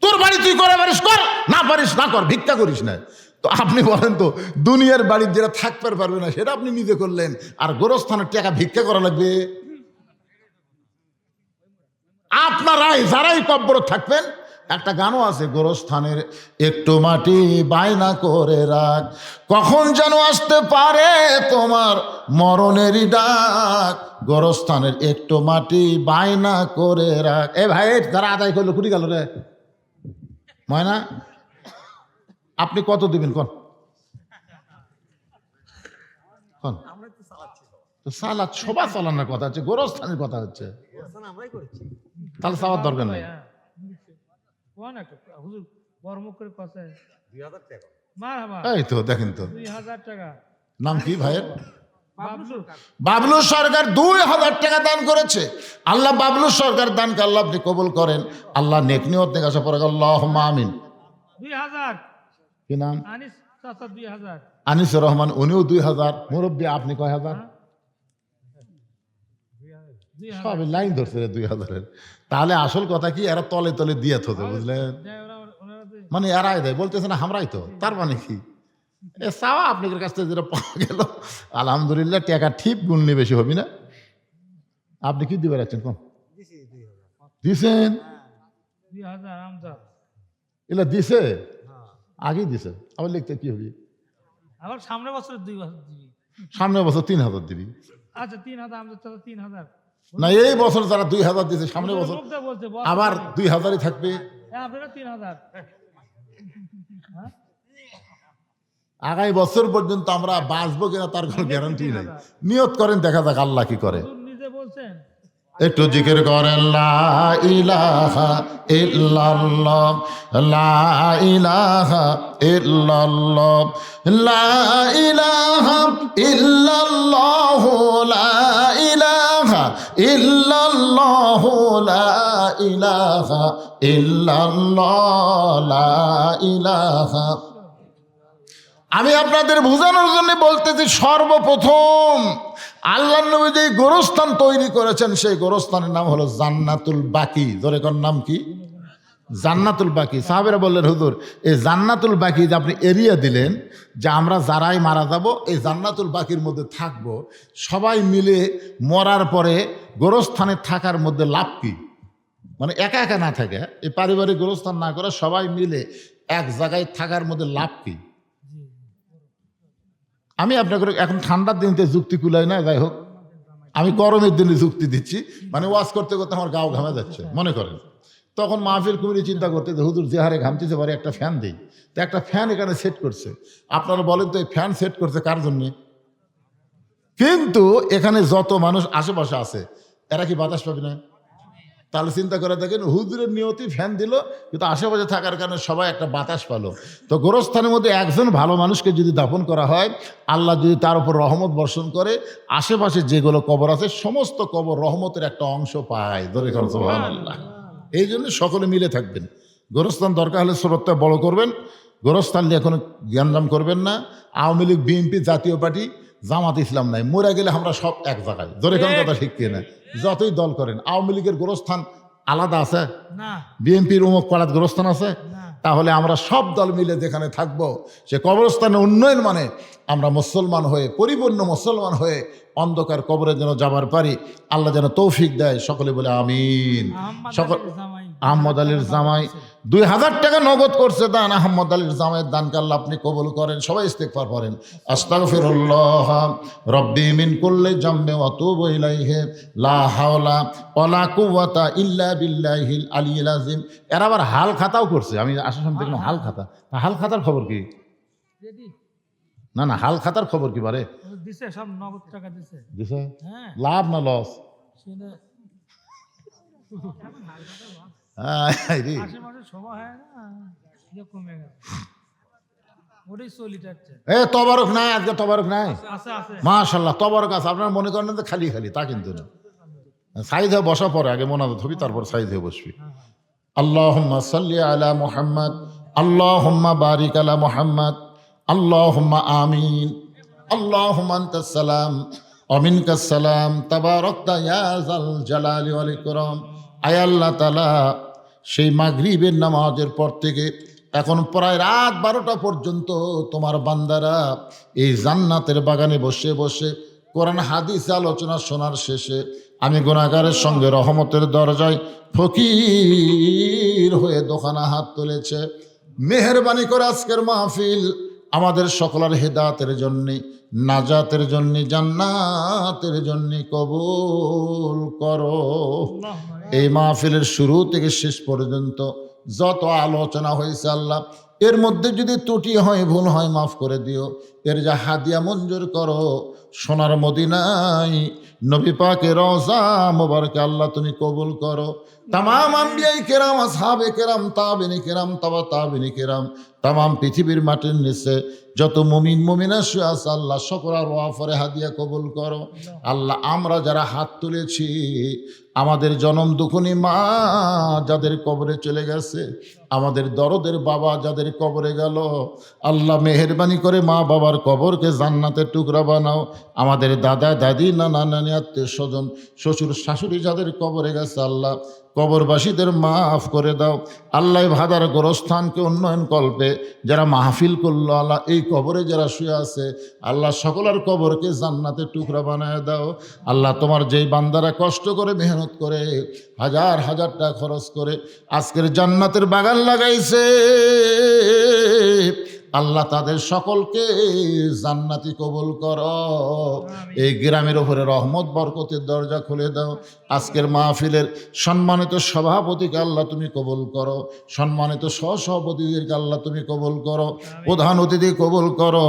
তোর বাড়ি তুই করে পারিস কর, না পারিস না কর, ভিক্ষা করিস না। তো আপনি বলেন তো, দুনিয়ার বাড়ির যেটা থাকতে পারবে না সেটা আপনি নিজে করলেন, আর গোরস্থানের টাকা ভিক্ষা করা লাগবে? আপনারাই যারাই কব্বর থাকবেন, একটা গানও আছে, গোরস্থানের একটু মাটি বায়না করে রাখ, কখন যেন আসতে পারে তোমার মরণেরই ডাক, গোরস্থানের একটু মাটি বায়না করে রাখ। এ ভাই, যারা আদায় করলো কুটি গেল রে ময়না, আপনি কত দিবেন কোন? আমরা তো চালাচ্ছি, তো সালাদ সবা চালানোর কথা হচ্ছে, গোরস্থানের কথা হচ্ছে, আমরাই করেছি। তাহলে চাওয়ার দরকার নেই। কোন একটা হুজুর বড় মুখ করে কথা 2000 টাকা মারহাবা। এই তো দেখেন তো, 2000 টাকা। নাম কি ভাইয়ের? বাবলু। বাবলু সরকার 2000 টাকা দান করেছে। আল্লাহ বাবলু সরকার দানকে আল্লাহ আপনি কবুল করেন। আল্লাহ নেক নিয়ত নিয়ে আসা পরে আল্লাহুম্মা আমিন। 2000। কি নাম? আনিস চাচা 2000। আনিসুর রহমান, উনিও 2000। মুরব্বী আপনি কয় হাজার? 2000। সব লাইন ধরছে রে 2000-এর। তাহলে আসল কথা কি, এরা তলে তলে দিয়ে থতে, বুঝলেন? ওনারা মানে এরাই দেয়, বলতেছে না আমরাই তো, তার মানে কি এ চাওয়া আপনাদের কাছ থেকে যেটা পাওয়া গেল আলহামদুলিল্লাহ, টাকা ঠিক গুণনি বেশি হবি না। আপনি কি দিবে রাখছেন কোন? দিছেন? 2000 আমজাদ। এলা দিছে, আগেই দিছে, আবার লিখতে কি হবি? আবার সামনের বছর 2000 দিবি। সামনের বছর 3000 দিবি। আচ্ছা 3000 আমজাদ চাচা 3000। না, এই বছর যারা 2000 দিছে, সামনের বছর লোকটা বলছে বস আবার 2000-ই থাকবে। আপনারা 3000। আগামী বছর পর্যন্ত আমরা বাঁচবো কিনা তার কোনো গ্যারান্টি নাই। নিয়ত করেন, দেখা যাক আল্লাহ কি করে। হুজুর নিজে বলছেন। একটু জিকির করেন, লা ইলাহা ইল্লাল্লাহ, লা ইলাহা ইল্লাল্লাহ, লা ইলাহা ইল্লাল্লাহ, লা ইলাহা ইল্লাল্লাহ, লা ইলাহা ইল্লাল্লাহ, লা ইলাহা। আমি আপনাদের বোঝানোর জন্য বলতেছি, সর্বপ্রথম আল্লাহ নবী যে গোরস্থান তৈরি করেছেন, সেই গোরস্থানের নাম হলো জান্নাতুল বাকি। জোরে কোন নাম কি? জান্নাতুল বাকি। সাহাবেরা বললেন, হুজুর এই জান্নাতুল বাকি যে আপনি এরিয়া দিলেন, যে আমরা যারাই মারা যাব এই জান্নাতুল বাকির মধ্যে থাকব, সবাই মিলে মরার পরে গোরস্থানে থাকার মধ্যে লাভ কি? মানে একা একা না থাকে, এই পারিবারিক গোরস্থান না করে সবাই মিলে এক জায়গায় থাকার মধ্যে লাভ কি? আমি আপনাকে এখন ঠান্ডার দিনতে যুক্তি কুলাই না, যাই হোক আমি গরমের দিনে যুক্তি দিচ্ছি, মানে ওয়াজ করতে করতে আমার গাও ঘামে যাচ্ছে মনে করেন। তখন মাহফিল কমিটি চিন্তা করতে যে হুজুর যে হারে ঘামতেছে পারে একটা ফ্যান দিই, তো একটা ফ্যান এখানে সেট করছে। আপনারা বলেন তো এই ফ্যান সেট করছে কার জন্যে? কিন্তু এখানে যত মানুষ আশেপাশে আছে এরা কি বাতাস পাবে না? তাহলে চিন্তা করে দেখেন, হুজুরের নিয়তি ফ্যান দিল, কিন্তু আশেপাশে থাকার কারণে সবাই একটা বাতাস পালো। তো গোরস্থানের মধ্যে একজন ভালো মানুষকে যদি দাফন করা হয়, আল্লাহ যদি তার উপর রহমত বর্ষণ করে, আশেপাশে যেগুলো কবর আছে সমস্ত কবর রহমতের একটা অংশ পায়। ধরে করেন সুবহানাল্লাহ। এই জন্য সকলে মিলে থাকবেন। গোরস্থান দরকার হলে শ্রদ্ধা বড় করবেন, গোরস্থান নিয়ে কোনো জ্ঞানজাম করবেন না। আওয়ামী লীগ, বিএনপি, জাতীয় পার্টি, জামাত ইসলাম নাই, মরে গেলে আমরা সব এক জায়গায়। ধরে কোন কথা ঠিক কিনা? যতই দল করেন, আওয়ামী লীগের গোরস্থান আলাদা আছে, না বিএনপির অমুক পাড়ার গোরস্থান আছে, তাহলে আমরা সব দল মিলে যেখানে থাকবো সে কবরস্থানের উন্নয়ন, মানে আমরা মুসলমান হয়ে, পরিপূর্ণ মুসলমান হয়ে অন্ধকার কবরে যেন যাবার পারি, আল্লাহ যেন তৌফিক দেয়। সকলে বলে আমিন। সকল আহমদ আলীর জামাই 2000 টাকা নগদ করছে দান। আহমদ আলীর জামাইয়ের দানকে আল্লাহ আপনি কবুল করেন। সবাই ইস্তেগফার করেন, আস্তাগফিরুল্লাহ রব্বি মিন কুল্লি জামবি ওয়া তুবু ইলাইহি লা হাওলা ওয়ালা কুওয়াতা ইল্লা বিল্লাহিল আলিয়্যিল আযীম। এরা আবার হাল খাতাও করছে। আমি আসার সময় দেখলাম হাল খাতা। হাল খাতার খবর কি? না না, হাল খাতার খবর কি বারে? দিছে, সব নগদ টাকা দিছে। দিছে? হ্যাঁ, লাভ না লস? সেটা আশেপাশে সভা হয় না, ইয়ে কমে গেছে, ওটাই চলি যাচ্ছে। এ তবারক নাই, আজকে তবারক নাই। আছে আছে, মাশাআল্লাহ তবারক আছে। আপনার মনে করেন না খালি খালি, তা কিন্তু না। সাইদ হয়ে বসা পরে আগে মোনাজাত হবি, তারপর সাইদ হয়ে বসবি। আল্লাহুম্মা সাল্লি আলা মুহাম্মদ, আল্লাহুম্মা বারিক আলা মুহাম্মদ, আল্লাহুম্মা আমিন। আল্লাহুম্মা আনতাস সালাম ওয়া মিনকাস সালাম, তাবারাকতা ইয়া যাল জালালি ওয়াল ইকরাম। আয় আল্লাহ তাআলা, সেই মাগরিবের নামাজের পর থেকে এখন প্রায় রাত 12টা পর্যন্ত তোমার বান্দারা এই জান্নাতের বাগানে বসে বসে কোরআন হাদিস আলোচনা শোনার শেষে আমি গুনাহগারের সঙ্গে রহমতের দরজায় ফকির হয়ে দোকানা হাত তুলেছে। মেহেরবানি করে আজকের মাহফিল আমাদের সকলের হেদায়েতের জন্য, নাজাতের জন্য, জান্নাতের জন্য কবুল করো। এই মাহফিলের শুরু থেকে শেষ পর্যন্ত যত আলোচনা হয়েছে আল্লাহ, এর মধ্যে যদি ত্রুটি হয়, ভুল হয়, মাফ করে দিও। এর যা হাদিয়া মঞ্জুর করো, সোনার মদিনায় নবী পাকের রওজা মোবারকে আল্লাহ তুমি কবুল করো। তামাম আম্বিয়ায়ে কেরাম, আসহাবে কেরাম, তাবেঈনে কেরাম, তাবা তাবেঈনে কেরাম, তামাম পৃথিবীর মাটির নিচে যত মুমিন মুমিনা শুয়ে আছে আল্লাহ সকলের ওয়াফরে হাদিয়া কবুল করো। আল্লাহ আমরা যারা হাত তুলেছি, আমাদের জনম দুঃখনী মা যাদের কবরে চলে গেছে, আমাদের দরদের বাবা যাদের কবরে গেল, আল্লাহ মেহেরবানি করে মা বাবার কবরকে জান্নাতের টুকরা বানাও। আমাদের দাদা দাদি, নানা নানি, আত্মীয় স্বজন, শ্বশুর শাশুড়ি যাদের কবরে গেছে আল্লাহ কবরবাসীদের মাফ করে দাও। আল্লাহ ভাদার গোরস্থানকে উন্নয়ন কল্পে যারা মাহফিল করলো আল্লাহ, এই কবরে যারা শুয়ে আছে আল্লাহ সকলের কবরকে জান্নাতের টুকরা বানায় দাও। আল্লাহ তোমার যেই বান্দারা কষ্ট করে মেহনত করে হাজার হাজার টাকা খরচ করে আজকের জান্নাতের বাগান লাগাইছে আল্লাহ তাদের সকলকে জান্নাতি কবুল করো। এই গ্রামের উপরে রহমত বরকতের দরজা খুলে দাও। আজকের মাহফিলের সম্মানিত সভাপতিকে আল্লাহ তুমি কবুল করো, সম্মানিত সহসভাপতিদেরকে আল্লাহ তুমি কবুল করো, প্রধান অতিথি কবুল করো,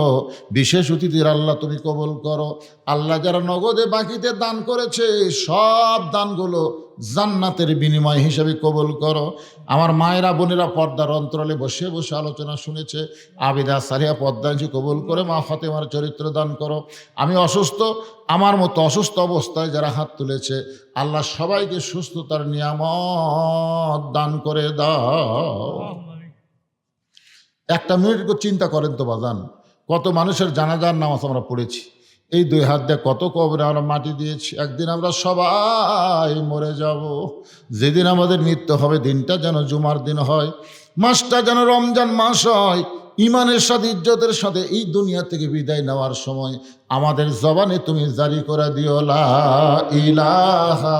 বিশেষ অতিথির আল্লাহ তুমি কবুল করো। আল্লাহ যারা নগদে বাকিতে দান করেছে সব দানগুলো জান্নাতের বিনিময় হিসাবে কবুল করো। আমার মায়েরা বোনেরা পর্দার অন্তরালে বসে বসে আলোচনা শুনেছে, আবিদা সারিয়া পর্দাঞ্জি কবুল করে মা ফাতেমার চরিত্র দান করো। আমি অসুস্থ, আমার মতো অসুস্থ অবস্থায় যারা হাত তুলেছে আল্লাহ সবাইকে সুস্থতার নিয়ামত দান করে দাও। একটা মিনিট চিন্তা করেন তো বাজান, কত মানুষের জানাজার নামাজ আমরা পড়েছি, এই 2 হাত দিয়ে কত কবরে আমরা মাটি দিয়েছি। একদিন আমরা সবাই মরে যাব। যেদিন আমাদের মৃত্যু হবে দিনটা যেন জুমার দিন হয়, মাসটা যেন রমজান মাস হয়, ইমানের সাথে ইজ্জতের সাথে এই দুনিয়া থেকে বিদায় নেওয়ার সময় আমাদের জবানে তুমি জারি করে দিও লা ইলাহা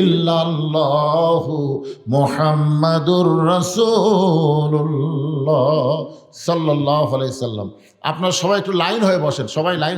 ইল্লাল্লাহু মুহাম্মাদুর রাসূলুল্লাহ সাল্লাল্লাহু আলাইহি সাল্লাম। আপনারা সবাই একটু লাইন হয়ে বসেন, সবাই লাইন